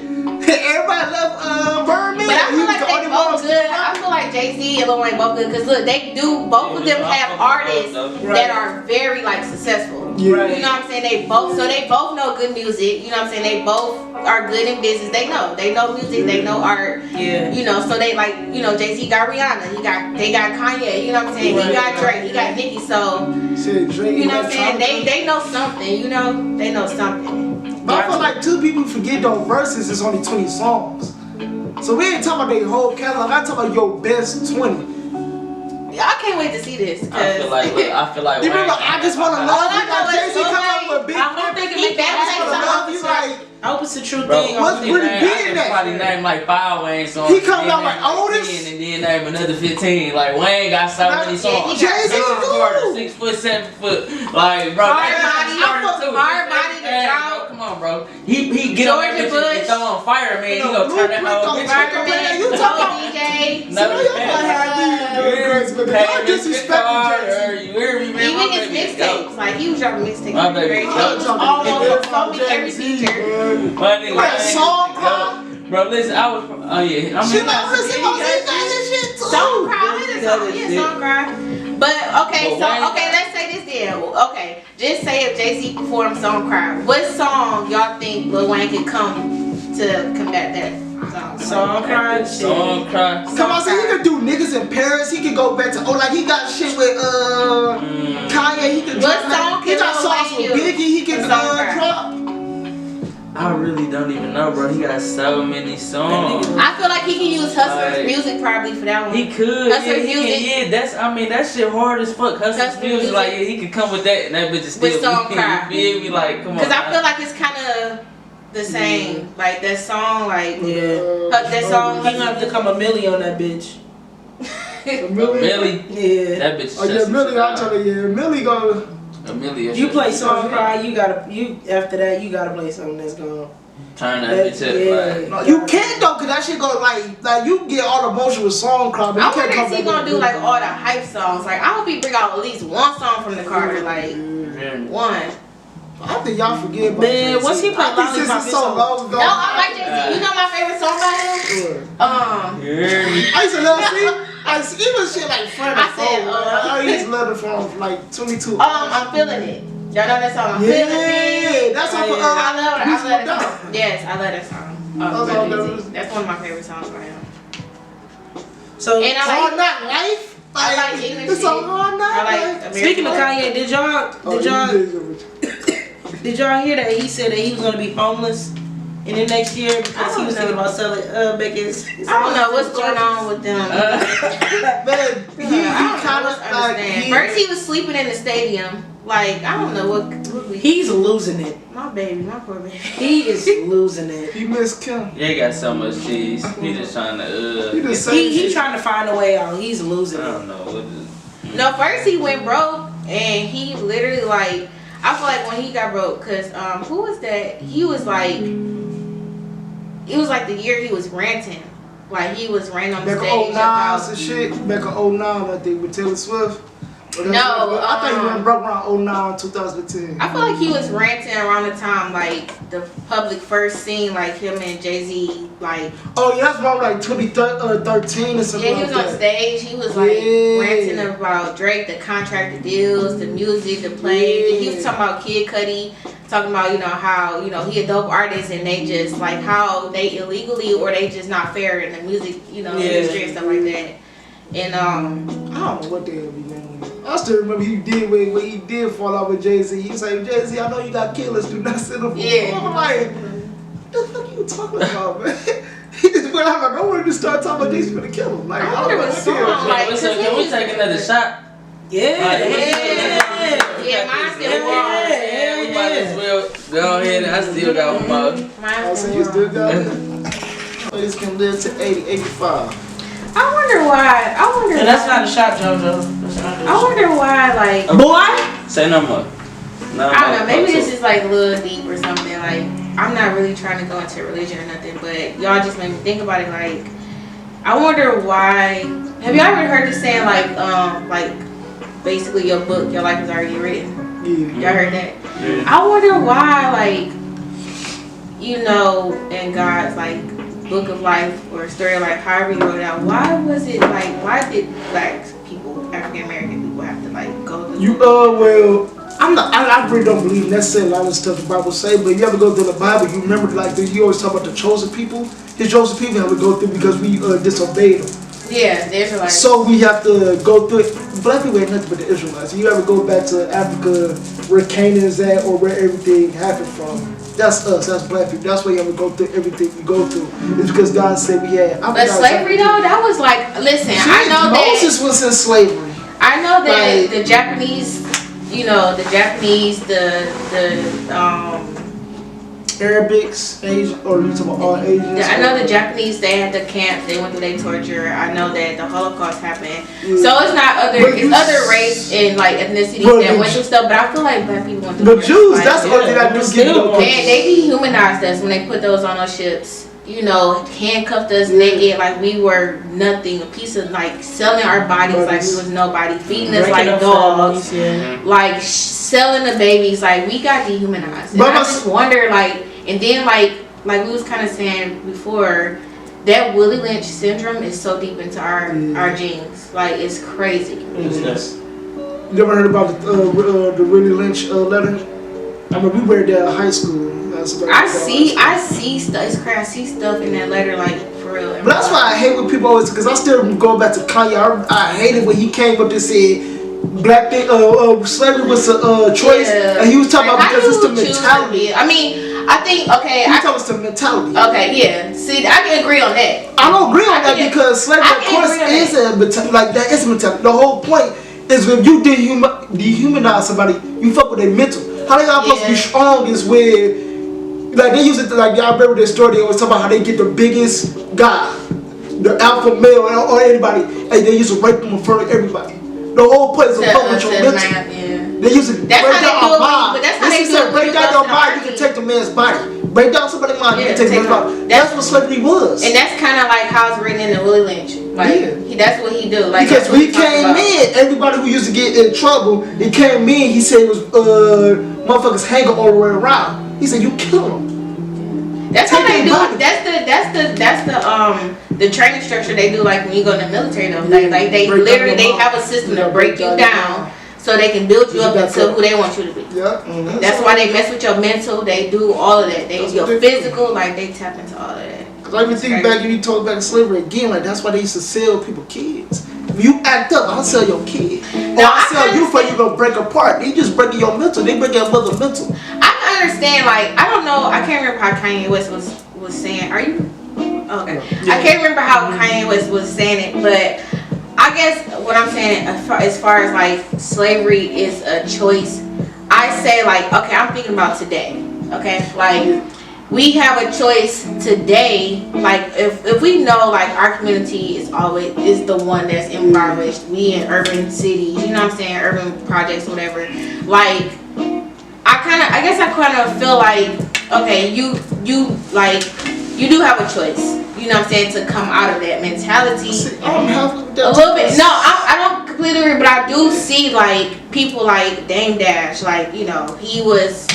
[SPEAKER 4] Everybody left Birdman.
[SPEAKER 3] But I feel like they both good. I feel like Jay-Z and Lil Wayne both good because look, they do both of them have artists that are very like successful.
[SPEAKER 4] Yeah.
[SPEAKER 3] You know what I'm saying? They both know good music. You know what I'm saying? They both are good in business. They know music. They know art. Yeah. You know, so they like Jay-Z got Rihanna. They got Kanye. You know what I'm saying? He got Drake. He got Nicki. So you know what I'm saying? They know something. You know, they know something.
[SPEAKER 4] But I feel like two people forget those verses is only 20 songs. So we ain't talking about their whole catalog. I'm talking about your best 20.
[SPEAKER 3] I can't wait to see this.
[SPEAKER 1] I feel like
[SPEAKER 4] you remember I Just Wanna Love You? Like Jay-Z come up with a big
[SPEAKER 2] I hope it's a true thing.
[SPEAKER 4] What's really big in that?
[SPEAKER 1] Probably name like 5 Wayne songs.
[SPEAKER 4] He come out like Otis.
[SPEAKER 1] And then name another 15. Like Wayne got so many songs.
[SPEAKER 4] Jay-Z
[SPEAKER 1] 6 foot, 7 foot. Like bro,
[SPEAKER 3] hard body to draw.
[SPEAKER 1] Come on, bro. He get on that bitch and throw on fire, man. He gonna turn that whole bitch.
[SPEAKER 4] You talking about
[SPEAKER 3] DJ?
[SPEAKER 4] Y'all disrespecting Jay-Z.
[SPEAKER 1] You hear me, man?
[SPEAKER 3] Even his mixtapes, like he was dropping mixtapes.
[SPEAKER 1] My baby,
[SPEAKER 3] Almost every feature.
[SPEAKER 1] My nigga,
[SPEAKER 4] like song cry.
[SPEAKER 1] Bro, listen, I was. Oh yeah,
[SPEAKER 4] She not listening to his shit too.
[SPEAKER 3] Song cry, song cry. But okay, let's say this then. Okay, just say if Jay-Z performed Song Cry, what song y'all think Lil Wayne could come to combat that?
[SPEAKER 2] Song Cry.
[SPEAKER 4] Come on, so he could do Niggas in Paris. He could go back to like he got shit with Kanye. He could
[SPEAKER 3] what song
[SPEAKER 4] he got songs with Biggie. He could drop.
[SPEAKER 1] I really don't even know, bro. He got so many songs.
[SPEAKER 3] I feel like he can use Hustler's music probably for that one.
[SPEAKER 1] He could.
[SPEAKER 3] Hustler's music.
[SPEAKER 1] That shit hard as fuck. Hustler's music, like he could come with that, and that bitch is still.
[SPEAKER 3] With Song Cry.
[SPEAKER 1] You feel me? Like, come on.
[SPEAKER 3] Because I feel like it's kind of the same. Like that song, like that song.
[SPEAKER 2] He gonna have to come a million on that bitch.
[SPEAKER 1] Millie?
[SPEAKER 2] Yeah.
[SPEAKER 1] That bitch.
[SPEAKER 4] Oh yeah, Millie. I'm telling you, Millie gonna.
[SPEAKER 2] You play Song Cry, after that you gotta play something that's gonna
[SPEAKER 1] turn that bitch up.
[SPEAKER 4] No, you can't though, cause that shit go like you get all the motion with Song Cry, but
[SPEAKER 3] I
[SPEAKER 4] you can't
[SPEAKER 3] wonder
[SPEAKER 4] come
[SPEAKER 3] if he gonna do like all the hype songs. Like I hope he bring out at least one song from the Carter, like one.
[SPEAKER 4] I think y'all forget about
[SPEAKER 2] man, once he played Lollipop,
[SPEAKER 4] so long ago.
[SPEAKER 3] No, I like Jay-Z. You know my favorite song by him?
[SPEAKER 4] I used to love even shit like Friend
[SPEAKER 3] I said,
[SPEAKER 4] I used to love the phone like 22.
[SPEAKER 3] I'm feeling it. Y'all know that song? I'm feeling it.
[SPEAKER 4] That's off of
[SPEAKER 3] I love that song. Yes, I love that song. That's one of my favorite songs by him.
[SPEAKER 2] So
[SPEAKER 3] and I
[SPEAKER 4] All Night Life.
[SPEAKER 3] I like English
[SPEAKER 4] It's All Night
[SPEAKER 3] Life.
[SPEAKER 2] Speaking of Kanye, did y'all hear that he said that he was gonna be homeless in the next year because he was thinking about selling Becca's.
[SPEAKER 3] I don't know what's going on with them.
[SPEAKER 4] Man, he kind of
[SPEAKER 3] understand. First he was sleeping in the stadium. Like I don't know what
[SPEAKER 2] he's losing it.
[SPEAKER 3] My baby, my poor baby.
[SPEAKER 2] He is losing it.
[SPEAKER 4] He missed Kim.
[SPEAKER 1] Yeah, he got so much cheese. He just trying to
[SPEAKER 2] He trying to find a way out. He's losing it.
[SPEAKER 1] I don't know what is.
[SPEAKER 3] No, first he went broke and he literally like I feel like when he got broke, cause who was that? He was like, it was like the year he was ranting, like he was ranting on the stage
[SPEAKER 4] about and shit. Back in 09, I think with Taylor Swift.
[SPEAKER 3] No,
[SPEAKER 4] I think he went broke around 09, 2010.
[SPEAKER 3] I feel like he was ranting around the time like the public first seen like him and Jay-Z like.
[SPEAKER 4] Oh yeah, that's about like 2013 or something.
[SPEAKER 3] Yeah, he was on stage. He was like ranting about Drake, the contract, the deals, the music, the plays. He was talking about Kid Cudi talking about, you know, how, you know, he a dope artist and they just like how they illegally or they just not fair in the music, you know, industry and stuff like that. And
[SPEAKER 4] I don't know what the hell he doing. I still remember he did when he did fall out with Jay-Z. He was like, Jay-Z, I know you got killers, do not send them.
[SPEAKER 3] Yeah.
[SPEAKER 4] I'm like, what the fuck you talking about, man? He just went out like, I wanted to start talking about Jay-Z finna kill him. Like,
[SPEAKER 3] I wonder what song, like,
[SPEAKER 1] So can we take another shot?
[SPEAKER 2] Yeah.
[SPEAKER 3] Mine's still wrong.
[SPEAKER 1] Yeah, we might as well go ahead. I still got one more.
[SPEAKER 3] Mine's
[SPEAKER 4] so
[SPEAKER 3] still
[SPEAKER 4] you still
[SPEAKER 3] wrong.
[SPEAKER 4] got it? Ladies can live to 80, 85.
[SPEAKER 3] I wonder why.
[SPEAKER 2] And that's not a shot, JoJo. That's not
[SPEAKER 3] I wonder why, like,
[SPEAKER 2] Boy!
[SPEAKER 1] Say no more. No
[SPEAKER 3] I don't know,
[SPEAKER 1] more.
[SPEAKER 3] maybe this is like a little deep or something. Like, I'm not really trying to go into religion or nothing, but y'all just made me think about it. Like, I wonder why. Have y'all ever heard this saying, like basically your book, your life is already written?
[SPEAKER 4] Yeah.
[SPEAKER 3] Y'all heard that?
[SPEAKER 1] Yeah.
[SPEAKER 3] I wonder why, like, you know, in God's like book of life or story of life, however you wrote it out, why was it like, why did black people, African American people have to like go through?
[SPEAKER 4] Well, I really don't believe necessarily a lot of stuff the Bible say, but you ever go through the Bible, you remember like you always talk about the chosen people. His chosen people have to go through because we disobeyed them.
[SPEAKER 3] Yeah, the Israelites.
[SPEAKER 4] So we have to go through it. Black people ain't nothing but the Israelites. You ever go back to Africa where Canaan is at or where everything happened from? That's us. That's black people. That's why you have to go through everything we go through. It's because God said we had.
[SPEAKER 3] But slavery though, that was like, listen, I know
[SPEAKER 4] Moses was in slavery.
[SPEAKER 3] I know that
[SPEAKER 4] Like,
[SPEAKER 3] the Japanese, you know, the
[SPEAKER 4] Arabics, Asian, or you talking about all Asians?
[SPEAKER 3] I know the Japanese, they had the camps, they went through their torture. I know that the Holocaust happened.
[SPEAKER 4] Yeah.
[SPEAKER 3] So it's not other,
[SPEAKER 4] But
[SPEAKER 3] it's other race and like ethnicities that went through stuff. But I feel like black people went through
[SPEAKER 4] The Jews, that's the only thing I do get
[SPEAKER 3] Man, they dehumanized us when they put those on those ships. You know, handcuffed us naked like we were nothing, a piece of like selling our bodies like we was nobody, feeding us like dogs, like selling the babies, like we got dehumanized. And I just wonder, like, and then like we was kind of saying before, that Willie Lynch syndrome is so deep into our genes, like it's crazy.
[SPEAKER 4] You ever heard about the Willie Lynch letter? I mean, we read that in high school.
[SPEAKER 3] I see stuff. It's crazy. I see stuff in that letter, like for real.
[SPEAKER 4] But that's why I hate when people always, because I still go back to Kanye. I hated when he came up and said black thing, slavery was a choice, and he was talking about because it's the mentality.
[SPEAKER 3] I mean, I think okay.
[SPEAKER 4] He told us the mentality.
[SPEAKER 3] Okay, yeah. See, I can agree on that.
[SPEAKER 4] I don't agree on that because slavery, of course, is a mentality. Like that is a mentality. The whole point is when you dehumanize somebody, you fuck with their mental. How they are supposed to be strong is where. Like they use it to, like y'all remember this story, they always talk about how they get the biggest guy, the alpha male or anybody, and they used to rape them in front of everybody. The whole point is to fuck with your mental. They used to break down our mind. This is break down your mind, you can take the man's body. Break down somebody's mind, you can take the man's body. That's what slavery was.
[SPEAKER 3] And that's kind of like how it's written in the Willie Lynch. Like that's what he do. Like
[SPEAKER 4] because we came in, everybody who used to get in trouble, he came in, he said it was motherfuckers hanging all the way around. He said you kill them.
[SPEAKER 3] That's how they do. That's the training structure they do. Like when you go in the military, though, like they literally they have a system to break you down so they can build you up into who they want you to be.
[SPEAKER 4] Yeah.
[SPEAKER 3] That's why they mess with your mental. They do all of that. They your physical, like they tap into all of that.
[SPEAKER 4] Cause I even think back, you talk back to slavery again. Like that's why they used to sell people kids. If you act up, I'll sell your kid. Or I'll sell you for you gonna break apart. They just breaking your mental. They break your mother's mental.
[SPEAKER 3] I understand. Like I don't know. I can't remember how Kanye West was saying. Are you? Okay. Yeah. I can't remember how Kanye West was saying it, but I guess what I'm saying as far as like slavery is a choice. I say like okay, I'm thinking about today. Okay, like. We have a choice today, like if we know like our community is the one that's impoverished, we in urban cities, you know what I'm saying, urban projects, whatever. Like I guess I kind of feel like okay, you do have a choice, you know what I'm saying, to come out of that mentality. A little bit. No, I don't completely agree, but I do see like people like Dame Dash, like you know he was.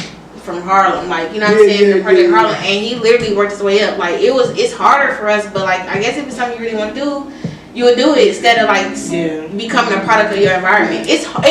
[SPEAKER 3] From Harlem, like you know what I'm saying, the Project Harlem, and he literally worked his way up. Like it's harder for us, but like I guess if it's something you really want to do, you would do it instead of like becoming a product of your environment. It is hard.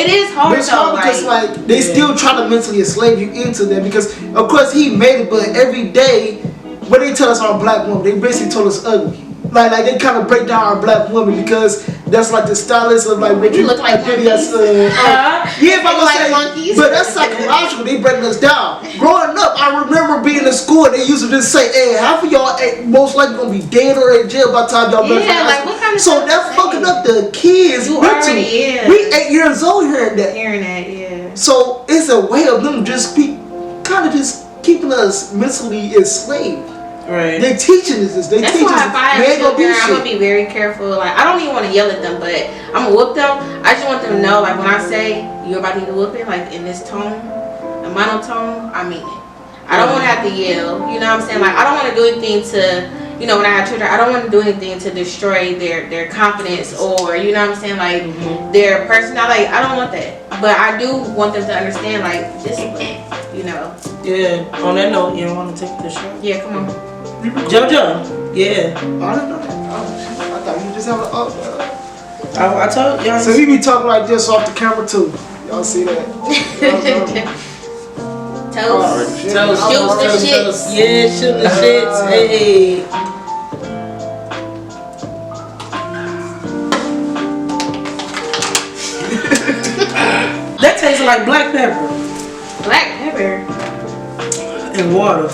[SPEAKER 4] It's hard because like they still try to mentally enslave you into that because of course he made it, but every day when they tell us our black woman, they basically told us ugly. Like they kind of break down our black woman because that's like the stylist of like what
[SPEAKER 3] you look like monkeys.
[SPEAKER 4] Yeah, if I was like monkeys. But that's psychological. They breaking us down. Growing up, I remember being in school and they used to just say, "Hey, half of y'all most likely gonna be dead or in jail by the time y'all
[SPEAKER 3] like what kind of
[SPEAKER 4] so that's fucking up the kids.
[SPEAKER 3] You already
[SPEAKER 4] We 8 years old hearing that. So it's a way of them just kind of just keeping us mentally enslaved.
[SPEAKER 2] Right.
[SPEAKER 4] They teaching us this.
[SPEAKER 3] That's why if I have children, I'm gonna be very careful. Like I don't even want to yell at them, but I'm gonna whoop them. I just want them to know, like when I say you're about to get a whooping, like in this tone, a monotone, I mean it. I don't want to have to yell. You know what I'm saying? Like I don't want to do anything to, you know, when I have children, I don't want to do anything to destroy their confidence or, you know what I'm saying, like their personality. I don't want that. But I do want them to understand, like discipline. You know.
[SPEAKER 2] Yeah. On that note, you don't want to take the show?
[SPEAKER 3] Yeah. Come on.
[SPEAKER 2] Jojo, yeah.
[SPEAKER 4] I didn't know that. I thought you just have a.
[SPEAKER 2] I told y'all.
[SPEAKER 4] So he be talking like this off the camera too. Y'all see that?
[SPEAKER 3] Toast.
[SPEAKER 2] Shoot
[SPEAKER 3] the shits.
[SPEAKER 2] Yeah, shoot the shits. Hey. That tastes like black pepper.
[SPEAKER 3] Black pepper.
[SPEAKER 2] And water.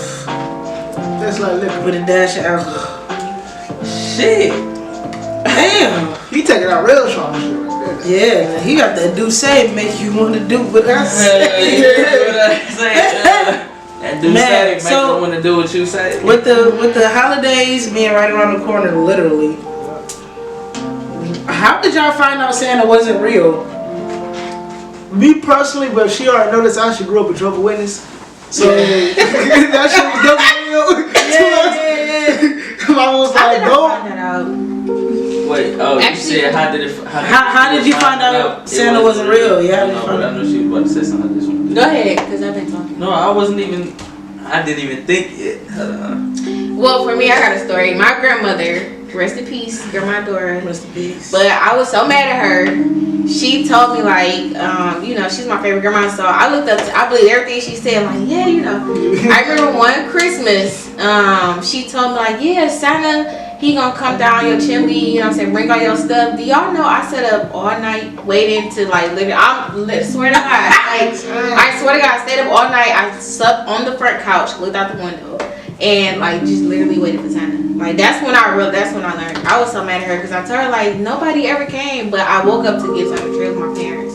[SPEAKER 4] That's like liquor.
[SPEAKER 2] With a dash of alcohol. Shit. Damn.
[SPEAKER 4] He taking out real strong shit right there.
[SPEAKER 2] Yeah, he got that do say make you want to do what I say.
[SPEAKER 1] That do say make you want to do what you say.
[SPEAKER 2] With the holidays being right around the corner, literally. How did y'all find out Santa wasn't real?
[SPEAKER 4] Me personally, but she already noticed I actually grew up a Jehovah's Witness. So that shit was definitely real. I was like, no.
[SPEAKER 1] Wait, you said how did
[SPEAKER 2] you find out Santa wasn't real? Yeah,
[SPEAKER 1] I know she was about to say something like this one.
[SPEAKER 3] Go ahead, because I've been talking.
[SPEAKER 1] No, I didn't even think it.
[SPEAKER 3] Well, for me, I got a story. My grandmother, rest in peace, Grandma Dora.
[SPEAKER 2] Rest in peace.
[SPEAKER 3] But I was so mad at her. She told me like, you know, she's my favorite grandma. So I looked up, I believe everything she said. Like, yeah, you know. I remember one Christmas, she told me like, yeah, Santa, he gonna come down your chimney. You know what I'm saying? Bring all your stuff. Do y'all know I sat up all night waiting to like literally? I swear to God, I swear to God, I stayed up all night. I slept on the front couch, looked out the window, and like just literally waited for Santa. Like that's when I learned. I was so mad at her because I told her like nobody ever came, but I woke up to get something true with my parents.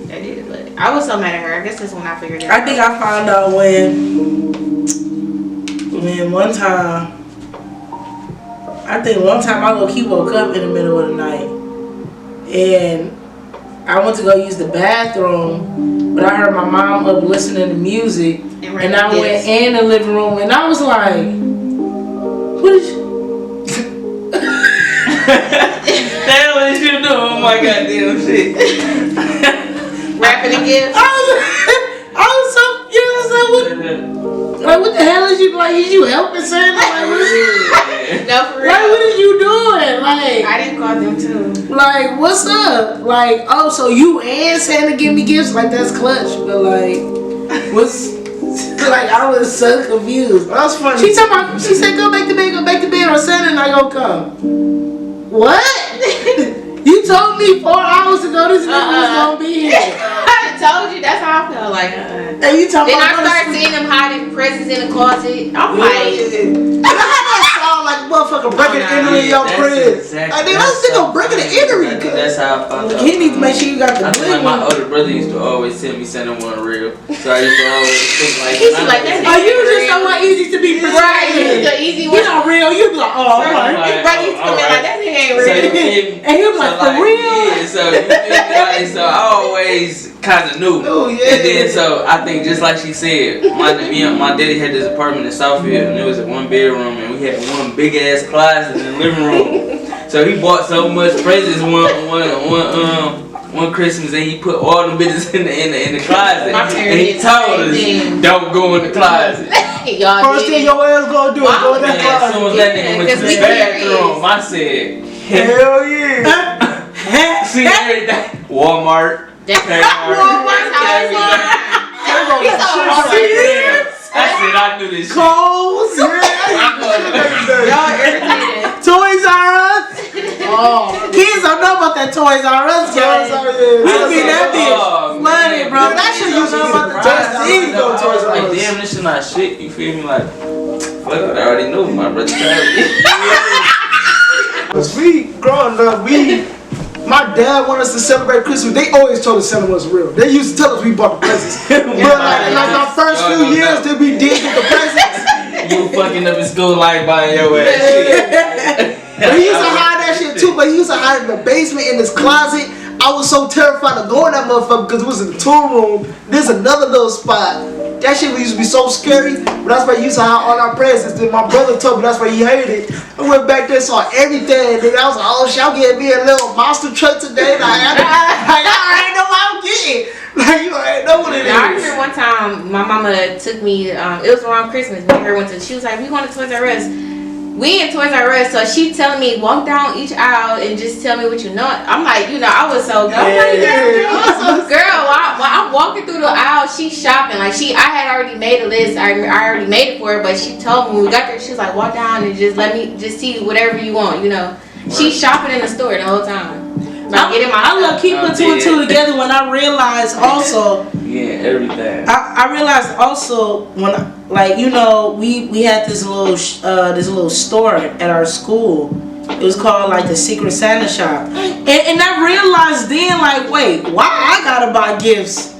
[SPEAKER 3] They did it, but I was so mad at her. I guess that's when I figured it out.
[SPEAKER 2] I think I found out when one time I low-key woke up in the middle of the night and I went to go use the bathroom, but I heard my mom up listening to music and I went in the living room and I was like, what is you?
[SPEAKER 1] That's what you doing? Oh my goddamn shit.
[SPEAKER 3] Wrapping the gifts.
[SPEAKER 2] I was so, you know what I'm saying? Like, what the hell is you, like, is you helping Santa? Like, what is you?
[SPEAKER 3] No, for real.
[SPEAKER 2] Like, what is you doing? Like,
[SPEAKER 3] I didn't call them too.
[SPEAKER 2] Like, what's up? Like, oh, so you and Santa give me gifts? Like, that's clutch. But, like, what's, like, I was so confused.
[SPEAKER 4] That's funny.
[SPEAKER 2] She said, go make the bed, or Santa and I gonna come. What? You told me 4 hours ago this nigga was gonna be here.
[SPEAKER 3] I told you, that's how I felt like.
[SPEAKER 2] And you talking
[SPEAKER 3] then
[SPEAKER 2] about
[SPEAKER 3] I started seeing them hiding presents in the closet. I'm like,
[SPEAKER 4] sound like motherfucker breaking the entry in your crib.
[SPEAKER 1] Exactly,
[SPEAKER 4] I think that's nigga breaking the entry.
[SPEAKER 1] That's how I found out.
[SPEAKER 2] He needs to make sure you got the
[SPEAKER 1] good one. My older brother used to always tell me Santa wasn't real, so I used to always think like.
[SPEAKER 3] He's like that.
[SPEAKER 2] Oh, you just so easy to be persuaded.
[SPEAKER 3] Right, he's the easy one.
[SPEAKER 2] He not real. You be like, oh, alright.
[SPEAKER 3] His brother used to come in like that nigga ain't real.
[SPEAKER 2] And he was like, for real?
[SPEAKER 1] Yeah, so you feel me? Like, so I always kind of knew.
[SPEAKER 4] Oh yeah.
[SPEAKER 1] And then so I think just like she said, my daddy had this apartment in Southfield, and it was a 1-bedroom, and we had one big ass closet in the living room. So he bought so much presents one Christmas, and he put all them bitches in the closet.
[SPEAKER 3] My
[SPEAKER 1] And he told us, don't go in the closet.
[SPEAKER 3] Y'all
[SPEAKER 4] First thing your ass gonna do is go in that
[SPEAKER 1] Man, as soon as that
[SPEAKER 4] closet.
[SPEAKER 1] nigga went to the
[SPEAKER 3] Yeah, 'cause we
[SPEAKER 1] bathroom, I said,
[SPEAKER 4] Hell yeah.
[SPEAKER 1] see everything. Walmart. I said I knew this shit.
[SPEAKER 2] Clothes.
[SPEAKER 3] Y'all irritated.
[SPEAKER 2] Toys R Us.
[SPEAKER 4] Oh,
[SPEAKER 2] Kids don't know about that Toys R Us game. We be that bitch flooded, bro. That shit you know about the Toys R Us.
[SPEAKER 1] Like, damn, this shit not shit. You feel me? Like, fuck it, I already knew my brother tried me.
[SPEAKER 4] Cause we growing up, my dad wanted us to celebrate Christmas. They always told us Santa was real. They used to tell us we bought the presents. But like our first few years that we did get the presents.
[SPEAKER 1] You fucking up in school like buying your ass shit.
[SPEAKER 4] But he used to hide that shit too, but he used to hide in the basement in his closet. I was so terrified to go in that motherfucker because it was in the tool room. There's another little spot. That shit used to be so scary, but that's why he used to hide all our presents. Then my brother told me that's why he hated it. I went back there, saw everything. Nigga, I was like, oh shit, I'm getting me a little monster truck today. Like, I already know what I'm getting. Like, you already know what it is.
[SPEAKER 3] I remember one time my mama took me, it was around Christmas, me and her went to, she was like, we going to Toys R Us. We in Toys R Us, so she telling me walk down each aisle and just tell me what you know. I'm like, you know, I was so good. Girl, while I'm walking through the aisle, she's shopping. Like I had already made a list. I already made it for her, but she told me when we got there, she was like, walk down and just let me just see whatever you want. You know, she's shopping in the store the whole time. Like, getting my
[SPEAKER 2] I love keeping two and two together when I realized also.
[SPEAKER 1] Yeah, everything.
[SPEAKER 2] I realized also when like you know we had this little store at our school. It was called like the Secret Santa shop, and I realized then like wait, why I gotta buy gifts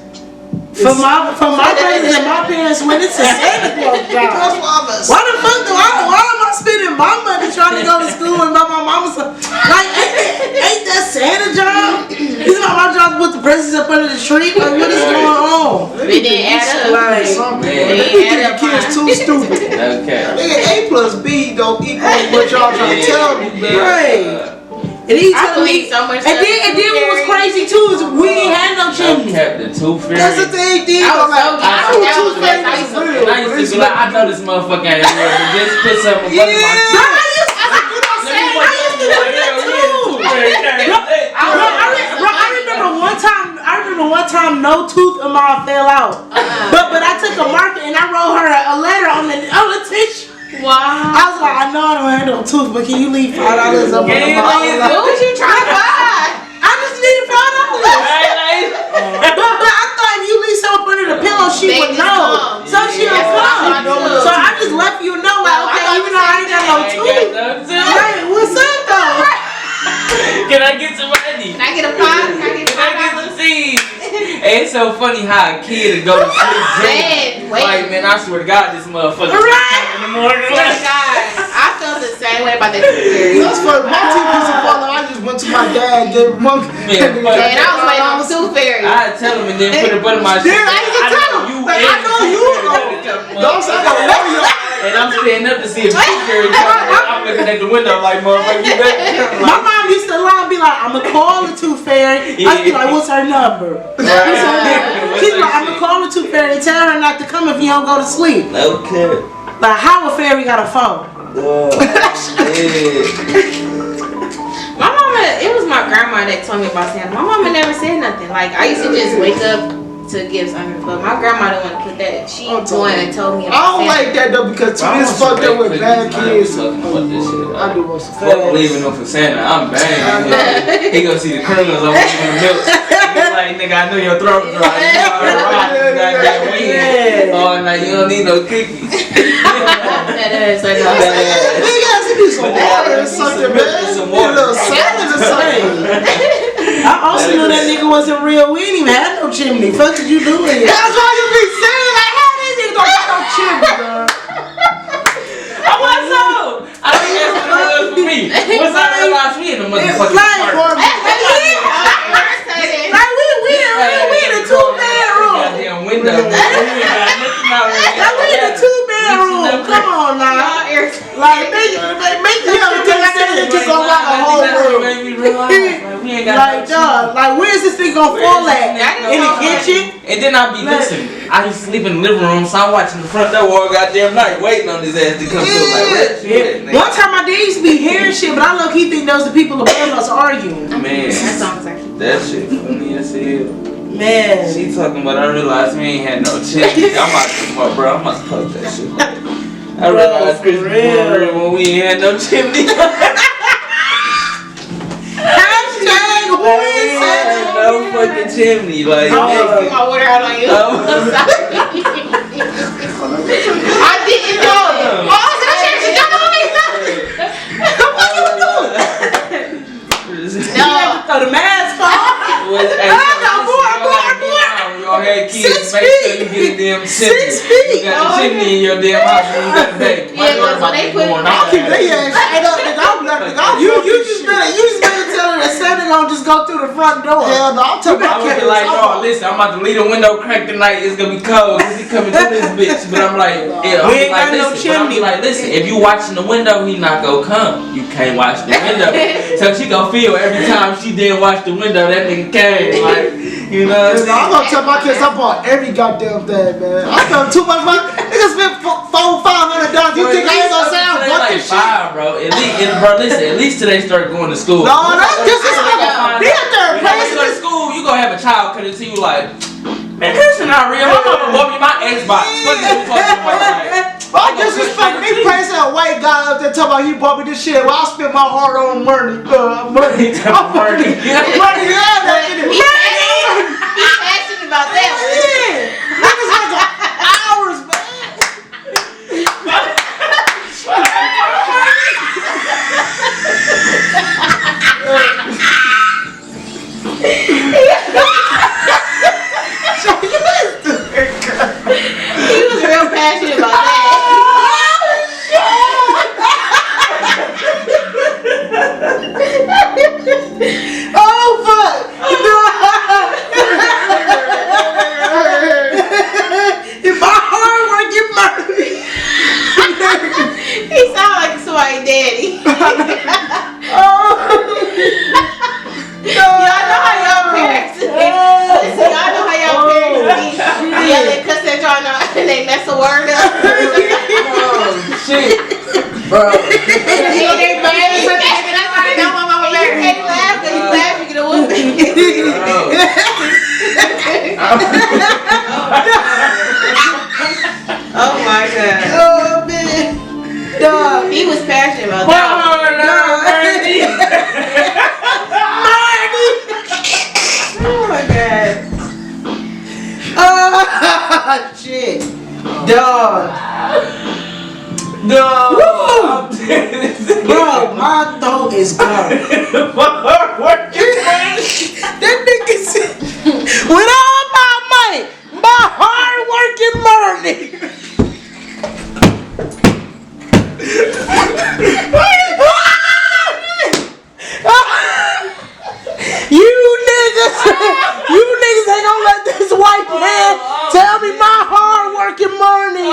[SPEAKER 2] for my brothers and my parents when it's a Santa Claus job? Why the fuck why am I spending my money trying to go to school and buy my mama some? Like ain't that Santa job? It's not my job to put the presents up under the tree. Like what is going on?
[SPEAKER 3] It didn't add up.
[SPEAKER 4] Like, they kids too stupid.
[SPEAKER 1] Okay.
[SPEAKER 4] Nigga, A plus B don't equal what y'all trying to tell me, man.
[SPEAKER 2] Right. And he told me
[SPEAKER 3] so much.
[SPEAKER 2] and then what was crazy too is we ain't had no chimney.
[SPEAKER 1] Kept the tooth fairy.
[SPEAKER 4] That's the thing, D.
[SPEAKER 3] I was so
[SPEAKER 4] I
[SPEAKER 3] geeked.
[SPEAKER 4] knew
[SPEAKER 3] That
[SPEAKER 4] two
[SPEAKER 3] was
[SPEAKER 4] fairies
[SPEAKER 3] nice.
[SPEAKER 4] was real.
[SPEAKER 1] I used to be like, I know this motherfucker ain't real, but just put something above my teeth.
[SPEAKER 2] I remember one time no tooth of mine fell out. But I took a marker and I wrote her a letter on the tissue.
[SPEAKER 3] Wow.
[SPEAKER 2] I was like, I know I don't have no tooth, but can you leave $5 on my
[SPEAKER 3] What was you trying to buy?
[SPEAKER 2] I just needed $5. But I thought if you leave something under the pillow, she would know. So she'll come. So I just left you know, like, okay, even though I ain't got no tooth. Hey, what's up though?
[SPEAKER 1] Can I get some money?
[SPEAKER 3] Can I get a $5? Can I get
[SPEAKER 1] some seeds? Hey, it's so funny how a kid would go to sleep dreaming. Like, man, I swear to God, this motherfucker in the morning.
[SPEAKER 3] Swear to God, I felt the same way about that tooth fairy.
[SPEAKER 4] That's funny. My teeth used to fall out. I just went to my dad, gave him monkey.
[SPEAKER 3] And I was waiting on the tooth fairy.
[SPEAKER 1] I'd tell him and then put a butt in my shit.
[SPEAKER 4] I used to tell him. I know you. Don't say that.
[SPEAKER 1] And I'm standing up to see if the tooth fairy comes. I'm looking at the window like, motherfucker, you better.
[SPEAKER 2] My mom used to lie and be like, I'm gonna call the tooth fairy. I'd be like, what's her number? She's like, I'm gonna call the tooth fairy and tell her not to come if you don't go to sleep.
[SPEAKER 1] Okay.
[SPEAKER 2] Like, how a fairy got a phone?
[SPEAKER 3] My mama, it was my grandma that told me about Santa. My mama never said nothing. Like, I used to just wake up to gifts under, but my grandma didn't want to put that. She the one that told me about
[SPEAKER 4] I don't
[SPEAKER 3] Santa.
[SPEAKER 4] like that though because to me it's fucked up with bad kids.
[SPEAKER 1] I
[SPEAKER 4] do want some
[SPEAKER 1] fuck leaving them for Santa. I'm banging. He gonna see the criminals over in the milk. He's like, nigga, I know your throat dry. You already goddamn weed. Oh, now you don't need no cookies.
[SPEAKER 3] That is like
[SPEAKER 4] some water or something, man.
[SPEAKER 1] Some water.
[SPEAKER 4] A little salad or something.
[SPEAKER 2] I also knew that nigga wasn't real. We ain't even had no chimney. Fuck did you doing?
[SPEAKER 4] That's why you be saying like, how these niggas don't got no chimney, bro?
[SPEAKER 1] I want some. I think that's what it was for me. Once I realized we in the motherfucking apartment.
[SPEAKER 2] Like we in a 2-bedroom.
[SPEAKER 1] Goddamn window. We ain't got nothing out here.
[SPEAKER 2] Like we in a 2-bedroom. Come on now. Like make the understand that you go around the whole world.
[SPEAKER 1] Made me realize, like, we ain't
[SPEAKER 2] Like, dog, like, where's this thing gonna fall at? In the kitchen?
[SPEAKER 1] And then I be listening. I used to sleep in the living room, so I'm watching the front door all goddamn night, waiting on his ass to come through. Like, what shit?
[SPEAKER 2] One time I did used to be hearing shit, but I low key think those the people above us arguing.
[SPEAKER 1] Man, that shit funny as hell.
[SPEAKER 2] Man.
[SPEAKER 1] She talking about, I realized we ain't had no chimney. I'm about to come up, bro. I'm about to post that shit. I realized Christmas morning when we ain't had no chimney.
[SPEAKER 2] Hashtag who is that?
[SPEAKER 1] No fucking chimney. Like,
[SPEAKER 3] I'm gonna my water out on you. I'm sorry. I didn't know. Oh, so I should have done
[SPEAKER 2] No. Throw the mask off.
[SPEAKER 1] Y'all had kids,
[SPEAKER 2] 6
[SPEAKER 1] make sure you get a damn chimney.
[SPEAKER 2] 6 feet.
[SPEAKER 1] You got a chimney in your damn house when you got a baby.
[SPEAKER 3] Yeah, because when they put
[SPEAKER 4] I'll keep their ass straight up, nigga.
[SPEAKER 2] You just better tell her that Santa gonna just go through the front door.
[SPEAKER 4] Hell no, I'm talking
[SPEAKER 1] I'm
[SPEAKER 4] about
[SPEAKER 1] gonna be like, oh, listen, I'm about to leave the window cracked tonight. It's gonna be cold. Cause he coming through this bitch. But I'm like, yeah,
[SPEAKER 2] We ain't got no chimney.
[SPEAKER 1] Like, listen, if you watching the window, he not gonna come. You can't watch the window. So she gonna feel every time she didn't watch the window, that nigga came. Like, you know what I'm saying?
[SPEAKER 4] I'm gonna tell my kids I bought every goddamn thing, man. I spent too much money. Niggas spent $400-$500. You think I ain't gonna say I'm
[SPEAKER 1] like
[SPEAKER 4] this shit?
[SPEAKER 1] $5, bro. At least till they start going to school.
[SPEAKER 4] No, that's disrespectful. Be out there,
[SPEAKER 1] When you go to school, you gonna have a child come to you like, man, this is not real. My mama bought me my Xbox. What the fuck you like?
[SPEAKER 4] I disrespect me praising a white guy up there talking about he bought me this shit. Well, I spent my hard-earned money. Money, yeah,
[SPEAKER 3] He's passionate about that.
[SPEAKER 4] niggas like hours, man.
[SPEAKER 3] He was real passionate about that.
[SPEAKER 2] Oh fuck! If my hard work get murdered.
[SPEAKER 3] He sound like somebody's daddy. Y'all know how y'all parents listen, y'all know how y'all parents be. Y'all let cuss at y'all and they mess a word up.
[SPEAKER 1] Oh shit, bro.
[SPEAKER 3] You can't laugh because you laugh, you get a whooping. Oh my god.
[SPEAKER 2] Oh man. Dog.
[SPEAKER 3] He was passionate about that. Oh my god.
[SPEAKER 2] Oh shit. Dog.
[SPEAKER 1] No.
[SPEAKER 2] Bro, my throat is gone. That nigga said, with all my money, my hard working money. You niggas ain't gonna let this white man tell me my hard working money.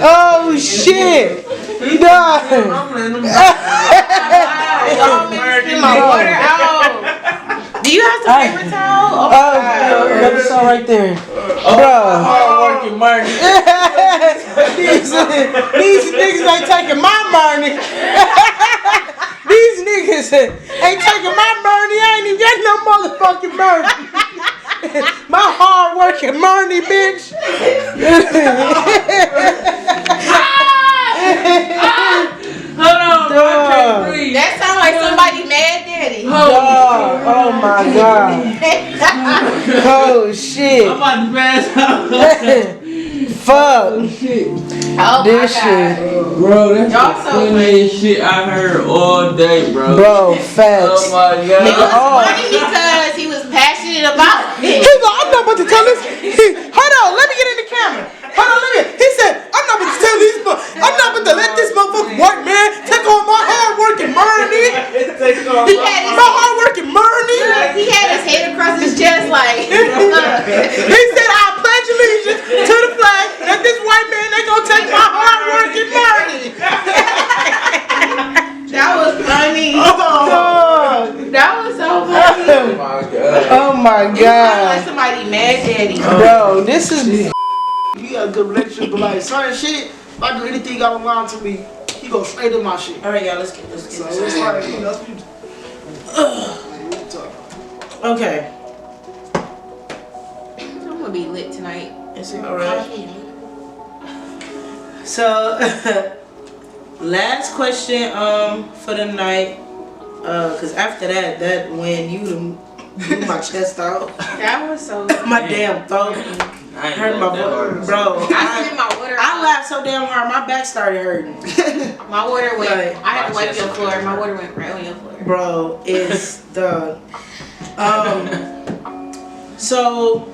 [SPEAKER 2] Oh shit! No.
[SPEAKER 3] Do you have some paper towel?
[SPEAKER 2] That's all right there, bro.
[SPEAKER 1] Hard working money.
[SPEAKER 2] These niggas ain't taking my money. These niggas ain't taking my money. I ain't even got no motherfucking money. My hard working money, bitch.
[SPEAKER 1] Hold on, I can't breathe.
[SPEAKER 3] That sounds like somebody mad daddy.
[SPEAKER 2] Oh my god. Oh shit.
[SPEAKER 1] I'm about to pass out.
[SPEAKER 2] Fuck.
[SPEAKER 3] Oh
[SPEAKER 2] This
[SPEAKER 3] my
[SPEAKER 2] shit.
[SPEAKER 3] god.
[SPEAKER 1] Bro, that's
[SPEAKER 3] Y'all
[SPEAKER 1] the
[SPEAKER 3] so
[SPEAKER 1] funniest shit I heard all day, bro.
[SPEAKER 2] Bro, facts.
[SPEAKER 1] Oh my
[SPEAKER 3] It
[SPEAKER 1] god.
[SPEAKER 3] was funny because he was passionate about it.
[SPEAKER 2] He's like, I'm not about to tell this. Hold on, let me get in the camera. Hold on, he said, I'm not about to tell these. I'm not about to let this motherfucking white man take on my hard working money. My hard working money.
[SPEAKER 3] He had his head across his chest like.
[SPEAKER 2] He said, I pledge allegiance Oh my
[SPEAKER 3] Like
[SPEAKER 2] god.
[SPEAKER 3] somebody mad daddy.
[SPEAKER 2] Bro, this is.
[SPEAKER 4] You got a good relationship, but like certain shit, if I do anything out of line to me, he go straight in my shit.
[SPEAKER 2] Alright, y'all, let's get
[SPEAKER 4] So
[SPEAKER 2] this.
[SPEAKER 4] it's like, you know, that's what you talk.
[SPEAKER 2] Okay.
[SPEAKER 3] I'm gonna be lit tonight.
[SPEAKER 2] Is it alright? So, last question for the night. Cause after that when you blew my chest out,
[SPEAKER 3] That was so.
[SPEAKER 2] my damn throat
[SPEAKER 1] I ain't
[SPEAKER 2] hurt my
[SPEAKER 1] laughed that hard.
[SPEAKER 2] voice, bro.
[SPEAKER 3] I spit my water.
[SPEAKER 2] I laughed so damn hard, my back started hurting.
[SPEAKER 3] My water went.
[SPEAKER 2] Like,
[SPEAKER 3] I had to
[SPEAKER 1] my
[SPEAKER 3] wipe
[SPEAKER 1] chest
[SPEAKER 3] your
[SPEAKER 1] was
[SPEAKER 3] floor.
[SPEAKER 1] hurt.
[SPEAKER 3] My water went right on your floor.
[SPEAKER 2] Bro, it's the so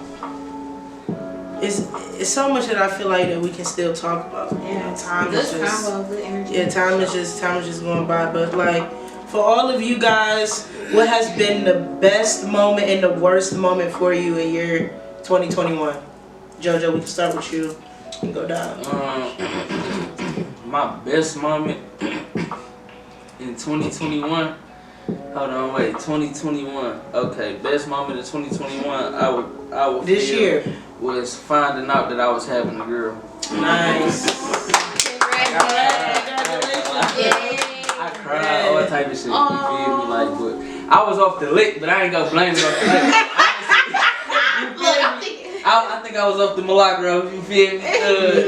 [SPEAKER 2] it's so much that I feel like that we can still talk about. You know, time
[SPEAKER 3] Good
[SPEAKER 2] is just
[SPEAKER 3] combo, good energy.
[SPEAKER 2] yeah, time is just going by. But like for all of you guys, what has been the best moment and the worst moment for you in year 2021? Jojo, we can start with you and go down.
[SPEAKER 1] My best moment in 2021. Hold on, wait. 2021. Okay, best moment in 2021. I would
[SPEAKER 2] This
[SPEAKER 1] feel
[SPEAKER 2] year.
[SPEAKER 1] was finding out that I was having a girl.
[SPEAKER 2] Nice.
[SPEAKER 1] I cried, all type of shit. You feel me? Like, but I was off the lick, but I ain't gonna blame it off the lick. I think I was off the Milagro, you feel me?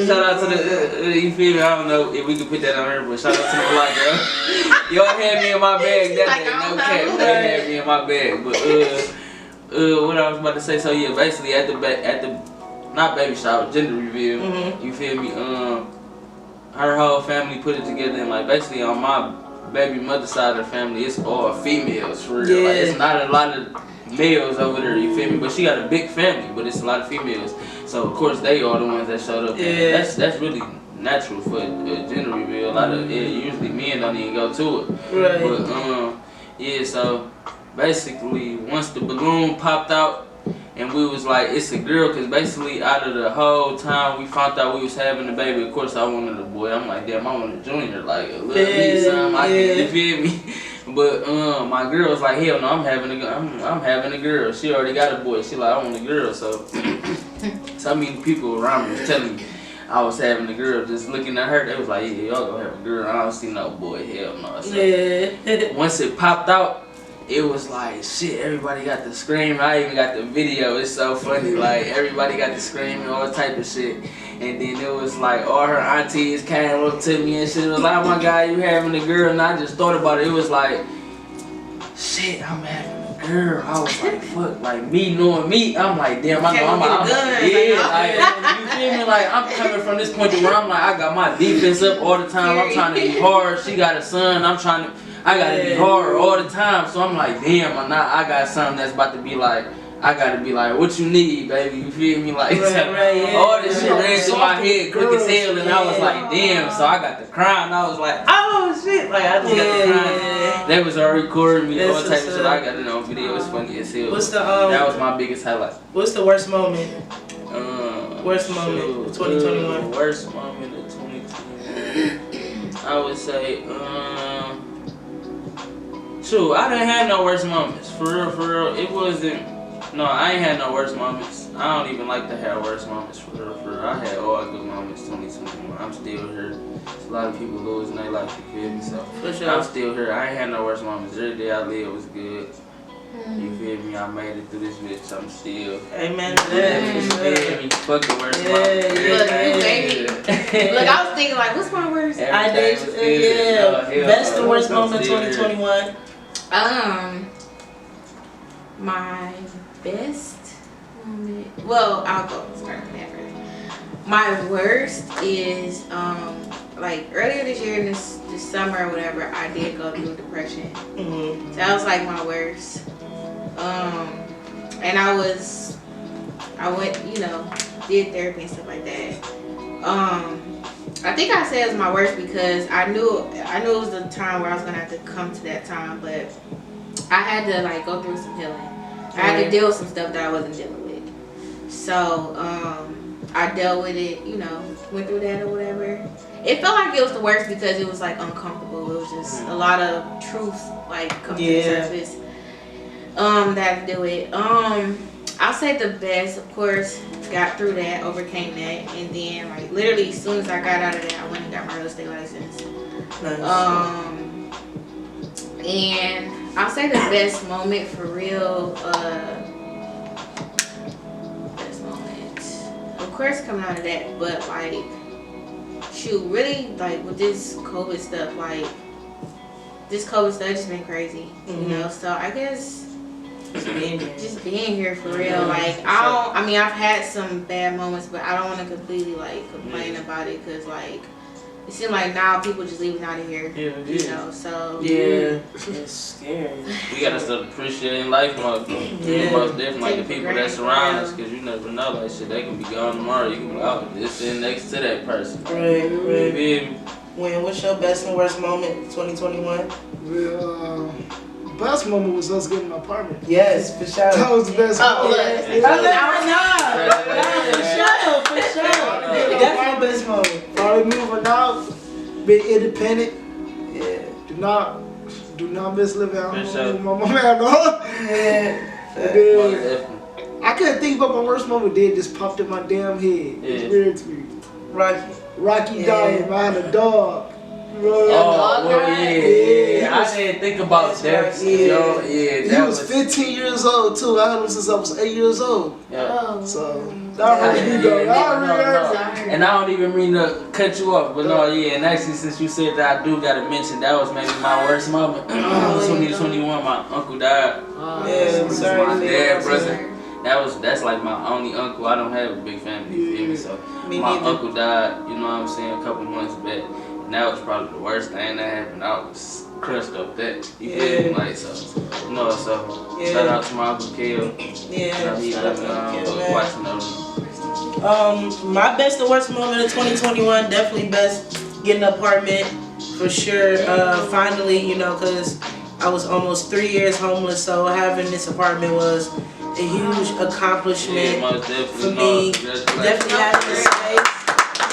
[SPEAKER 1] Shout out to the, you feel me? I don't know if we can put that on here, but shout out to the Milagro. Y'all had me in my bag that day, no cap. They had me in my bag, but what I was about to say, so yeah, basically at the not baby shower, gender reveal, you feel me? Her whole family put it together, and like basically on my baby mother side of the family, it's all females for real.
[SPEAKER 2] Yeah.
[SPEAKER 1] Like it's not a lot of males over there, you feel me? But she got a big family, but it's a lot of females. So of course they are the ones that showed up.
[SPEAKER 2] Yeah.
[SPEAKER 1] That's really natural for a gender reveal. A lot of usually men don't even go to it.
[SPEAKER 2] Right.
[SPEAKER 1] But yeah, so basically once the balloon popped out and we was like it's a girl, cause basically out of the whole time we found out we was having a baby, of course I wanted a boy. I'm like, damn, I want a junior, like a little me, something I can, you feel me? But my girl was like, hell no, I'm having a girl. She already got a boy. She like, I want a girl. So so many people around me was telling me I was having a girl. Just looking at her, they was like, yeah, y'all gonna have a girl. I don't see no boy. Hell no. So
[SPEAKER 2] Yeah.
[SPEAKER 1] once it popped out, it was like shit. Everybody got to scream. I even got the video. It's so funny. Like everybody got to scream and all type of shit. And then it was like all her aunties came up to me and shit. It was like, oh my god, you having a girl? And I just thought about it. It was like, shit, I'm having a girl. I was like, fuck, like me knowing me. I'm like, damn, I know I'm yeah, you feel me? Like I'm coming from this point to where I'm like, I got my defense up all the time. I'm trying to be hard. She got a son. I gotta be hard all the time. So I'm like, damn, I got something that's about to be like, I gotta be like, what you need, baby? You feel me? Like, all this shit ran through my head quick as hell, and I was like, damn. So I got the crying. I was like, oh shit! Like I just got the crying. They was already recording me, all type of shit. I got it on video. It's funny as hell.
[SPEAKER 2] What's the
[SPEAKER 1] that was my biggest highlight.
[SPEAKER 2] What's the worst moment? Worst moment
[SPEAKER 1] shoot,
[SPEAKER 2] of 2021.
[SPEAKER 1] Worst moment of 2021. I would say, shoot, I didn't have no worst moments. For real. It wasn't. No, I ain't had no worst moments. I don't even like to have worst moments. For real. I had all good moments 2021. I'm still here. There's a lot of people losing their life, you feel me? So
[SPEAKER 2] For sure.
[SPEAKER 1] I'm still here. I ain't had no worst moments. Every day I lived was good. You feel me? I made it through this bitch. I'm still.
[SPEAKER 2] Amen to that.
[SPEAKER 1] You feel me? Fuck the worst
[SPEAKER 2] Yeah,
[SPEAKER 1] moments.
[SPEAKER 3] Look, I was thinking like, what's my worst?
[SPEAKER 2] I did. Best and worst moment 2021.
[SPEAKER 3] My best moment. Well, I'll go start with that first. My worst is like earlier this year, this summer or whatever, I did go through depression. So that was like my worst. And I went, did therapy and stuff like that. I think I said it was my worst because I knew it was the time where I was gonna have to come to that time, but I had to like go through some healing. I had to deal with some stuff that I wasn't dealing with. So I dealt with it, went through that or whatever. It felt like it was the worst because it was like uncomfortable. It was just a lot of truth like coming to the surface. That do it. I'll say the best, of course, got through that, overcame that, and then like literally as soon as I got out of that, I went and got my real estate license.
[SPEAKER 2] Nice.
[SPEAKER 3] And I'll say the best moment for real, best moment, of course coming out of that, but like, shoot, really like with this COVID stuff, like this COVID stuff just been crazy, you know, so I guess just being here for real, like I mean I've had some bad moments, but I don't want to completely like complain about it, because like it seems like now people just leaving out of here, you know, so
[SPEAKER 2] it's scary.
[SPEAKER 1] We gotta start appreciating life more. Most definitely, like the people that surround us, because you never know, like shit, they can be gone tomorrow. You can be out just sitting next to that person.
[SPEAKER 2] Right.
[SPEAKER 1] You feel me?
[SPEAKER 2] Wayne, what's your best and worst moment 2021?
[SPEAKER 4] Well, best moment was us getting an apartment.
[SPEAKER 2] Yes, for sure.
[SPEAKER 4] That was the best moment.
[SPEAKER 2] For sure. Definitely best moment.
[SPEAKER 4] Probably moving out, being independent.
[SPEAKER 2] Yeah.
[SPEAKER 4] Do not miss living at home
[SPEAKER 1] For sure.
[SPEAKER 4] with my mama at home.
[SPEAKER 2] Yeah.
[SPEAKER 4] And then, I couldn't think about my worst moment. Then it just popped in my damn head. It's weird to me. Rocky dying. I had a dog.
[SPEAKER 1] Oh, well, yeah. I didn't think about that.
[SPEAKER 2] Yeah.
[SPEAKER 1] Yo,
[SPEAKER 4] He was 15 years old too. I had him since I was 8 years old.
[SPEAKER 1] Yeah.
[SPEAKER 4] So that really go.
[SPEAKER 1] And I don't even mean to cut you off, but no, yeah. And actually, since you said that, I do gotta mention that was maybe my worst moment. 2021, my uncle died.
[SPEAKER 2] Sorry.
[SPEAKER 1] My dad, brother. That's like my only uncle. I don't have a big family, you feel me? So my uncle died, you know what I'm saying, a couple months back. And that was probably the worst thing that happened. I was crushed up that. You feel me? Like, so, you know, so shout out to my Uncle Kale. Watching them.
[SPEAKER 2] My best and worst moment of 2021, definitely best getting an apartment for sure. Finally, you know, because I was almost 3 years homeless, so having this apartment was a huge accomplishment for me. Definitely having this space.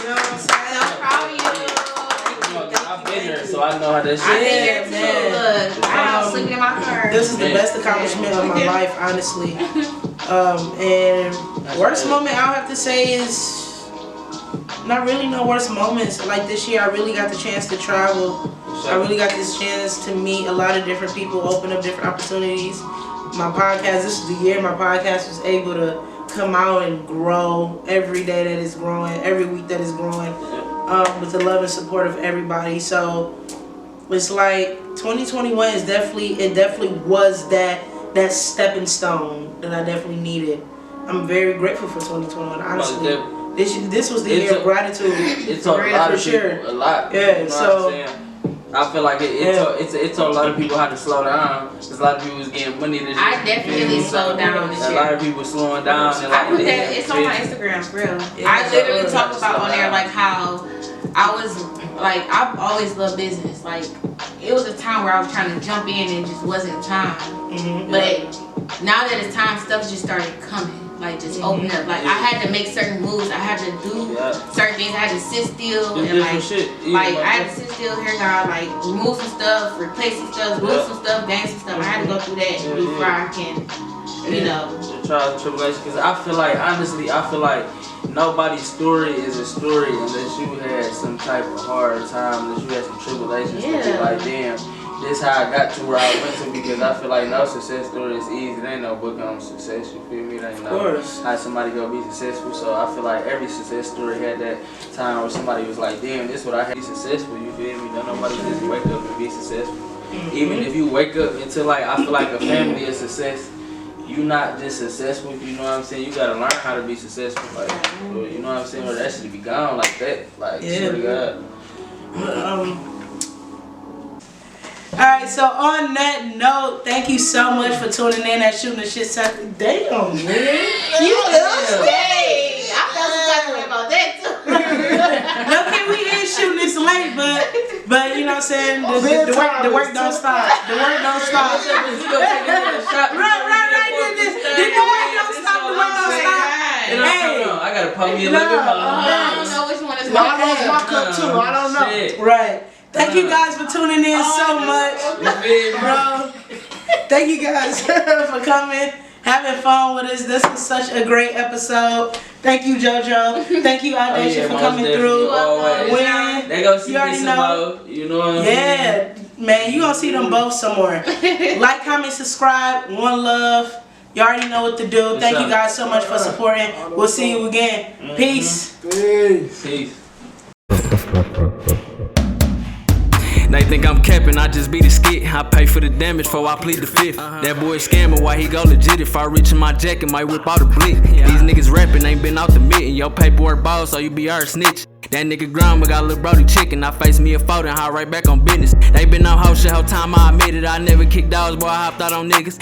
[SPEAKER 2] You know what I'm saying?
[SPEAKER 3] I'm proud of you.
[SPEAKER 1] I've been there, so I know how that shit
[SPEAKER 3] I've been there too. Look, I was sleeping in my car.
[SPEAKER 2] This is the best accomplishment of my life, honestly. And worst moment I'll have to say is not really no worst moments. Like this year, I really got the chance to travel. I really got this chance to meet a lot of different people, open up different opportunities. My podcast, this is the year my podcast was able to come out and grow every day that it's growing, every week that it's growing, with the love and support of everybody. So it's like 2021 is definitely was that stepping stone that I definitely needed. I'm very grateful for 2021, honestly. This was the year of gratitude.
[SPEAKER 1] It's a lot of people, a lot.
[SPEAKER 2] Yeah,
[SPEAKER 1] you know
[SPEAKER 2] so.
[SPEAKER 1] What I'm saying? I feel like it taught a lot of people how to slow down. Because a lot of people was getting money this year.
[SPEAKER 3] I definitely slowed down this year.
[SPEAKER 1] A lot of people slowing down. And
[SPEAKER 3] I put that, it's on my Instagram, for real.
[SPEAKER 2] Yeah,
[SPEAKER 3] I literally talk about on there like how I was, like, I've always loved business. Like, it was a time where I was trying to jump in and just wasn't time. But now that it's time, stuff just started coming. Like, just open up. Like, I had to make certain moves. I had to do certain things. I had to sit still and I had to sit still here, God. Like, remove some stuff, replace some stuff, move some stuff, gain some stuff. I had to go through that before I can, you know.
[SPEAKER 1] The trials and tribulations. Because I feel like, honestly, nobody's story is a story unless you had some type of hard time, unless you had some tribulations to be like, damn. This how I got to where I went to, because I feel like no success story is easy. There ain't no book on success, you feel me? There ain't no how somebody gonna be successful. So I feel like every success story had that time where somebody was like, damn, this is what I had to be successful, you feel me? Don't nobody just wake up and be successful. Even if you wake up into like, I feel like a family is success, you not just successful, you know what I'm saying? You gotta learn how to be successful, like, you know what I'm saying? Or that should be gone like that, like, swear to God.
[SPEAKER 2] Alright, so on that note, thank you so much for tuning in at Shooting the Shit Saturday. Damn, man.
[SPEAKER 3] You hey, I felt some type of way about that too.
[SPEAKER 2] Okay, we is shooting this late, but you know what I'm saying? The work don't stop. The work don't stop. Right. Did the work don't stop? The work don't stop.
[SPEAKER 1] Hey, I gotta pump me a little bit more.
[SPEAKER 3] I don't know which one is
[SPEAKER 4] I lost my cup too. I don't know.
[SPEAKER 2] Right. Thank you guys for tuning in so much.
[SPEAKER 1] You feel me,
[SPEAKER 2] bro? Thank you guys for coming, having fun with us. This was such a great episode. Thank you, JoJo. Thank you, Idasia, for coming through. When
[SPEAKER 1] they go see
[SPEAKER 2] you already know.
[SPEAKER 1] You know what I'm
[SPEAKER 2] saying? Man, you gonna see them both somewhere. Like, comment, subscribe. One love. You already know what to do. Thank you guys so much for supporting. We'll see you again. Peace.
[SPEAKER 1] Peace.
[SPEAKER 5] They think I'm capping, I just beat the skit. I pay for the damage before I plead the fifth. That boy scamming, why he go legit? If I reach in my jacket, might whip out a blick. These niggas rapping, ain't been out the mitten. Your paperwork ball, so you be our snitch. That nigga grandma got a little brody chicken. I face me a photo and hop right back on business. They been on whole shit, whole time I admit it. I never kicked dogs, boy, I hopped out on niggas.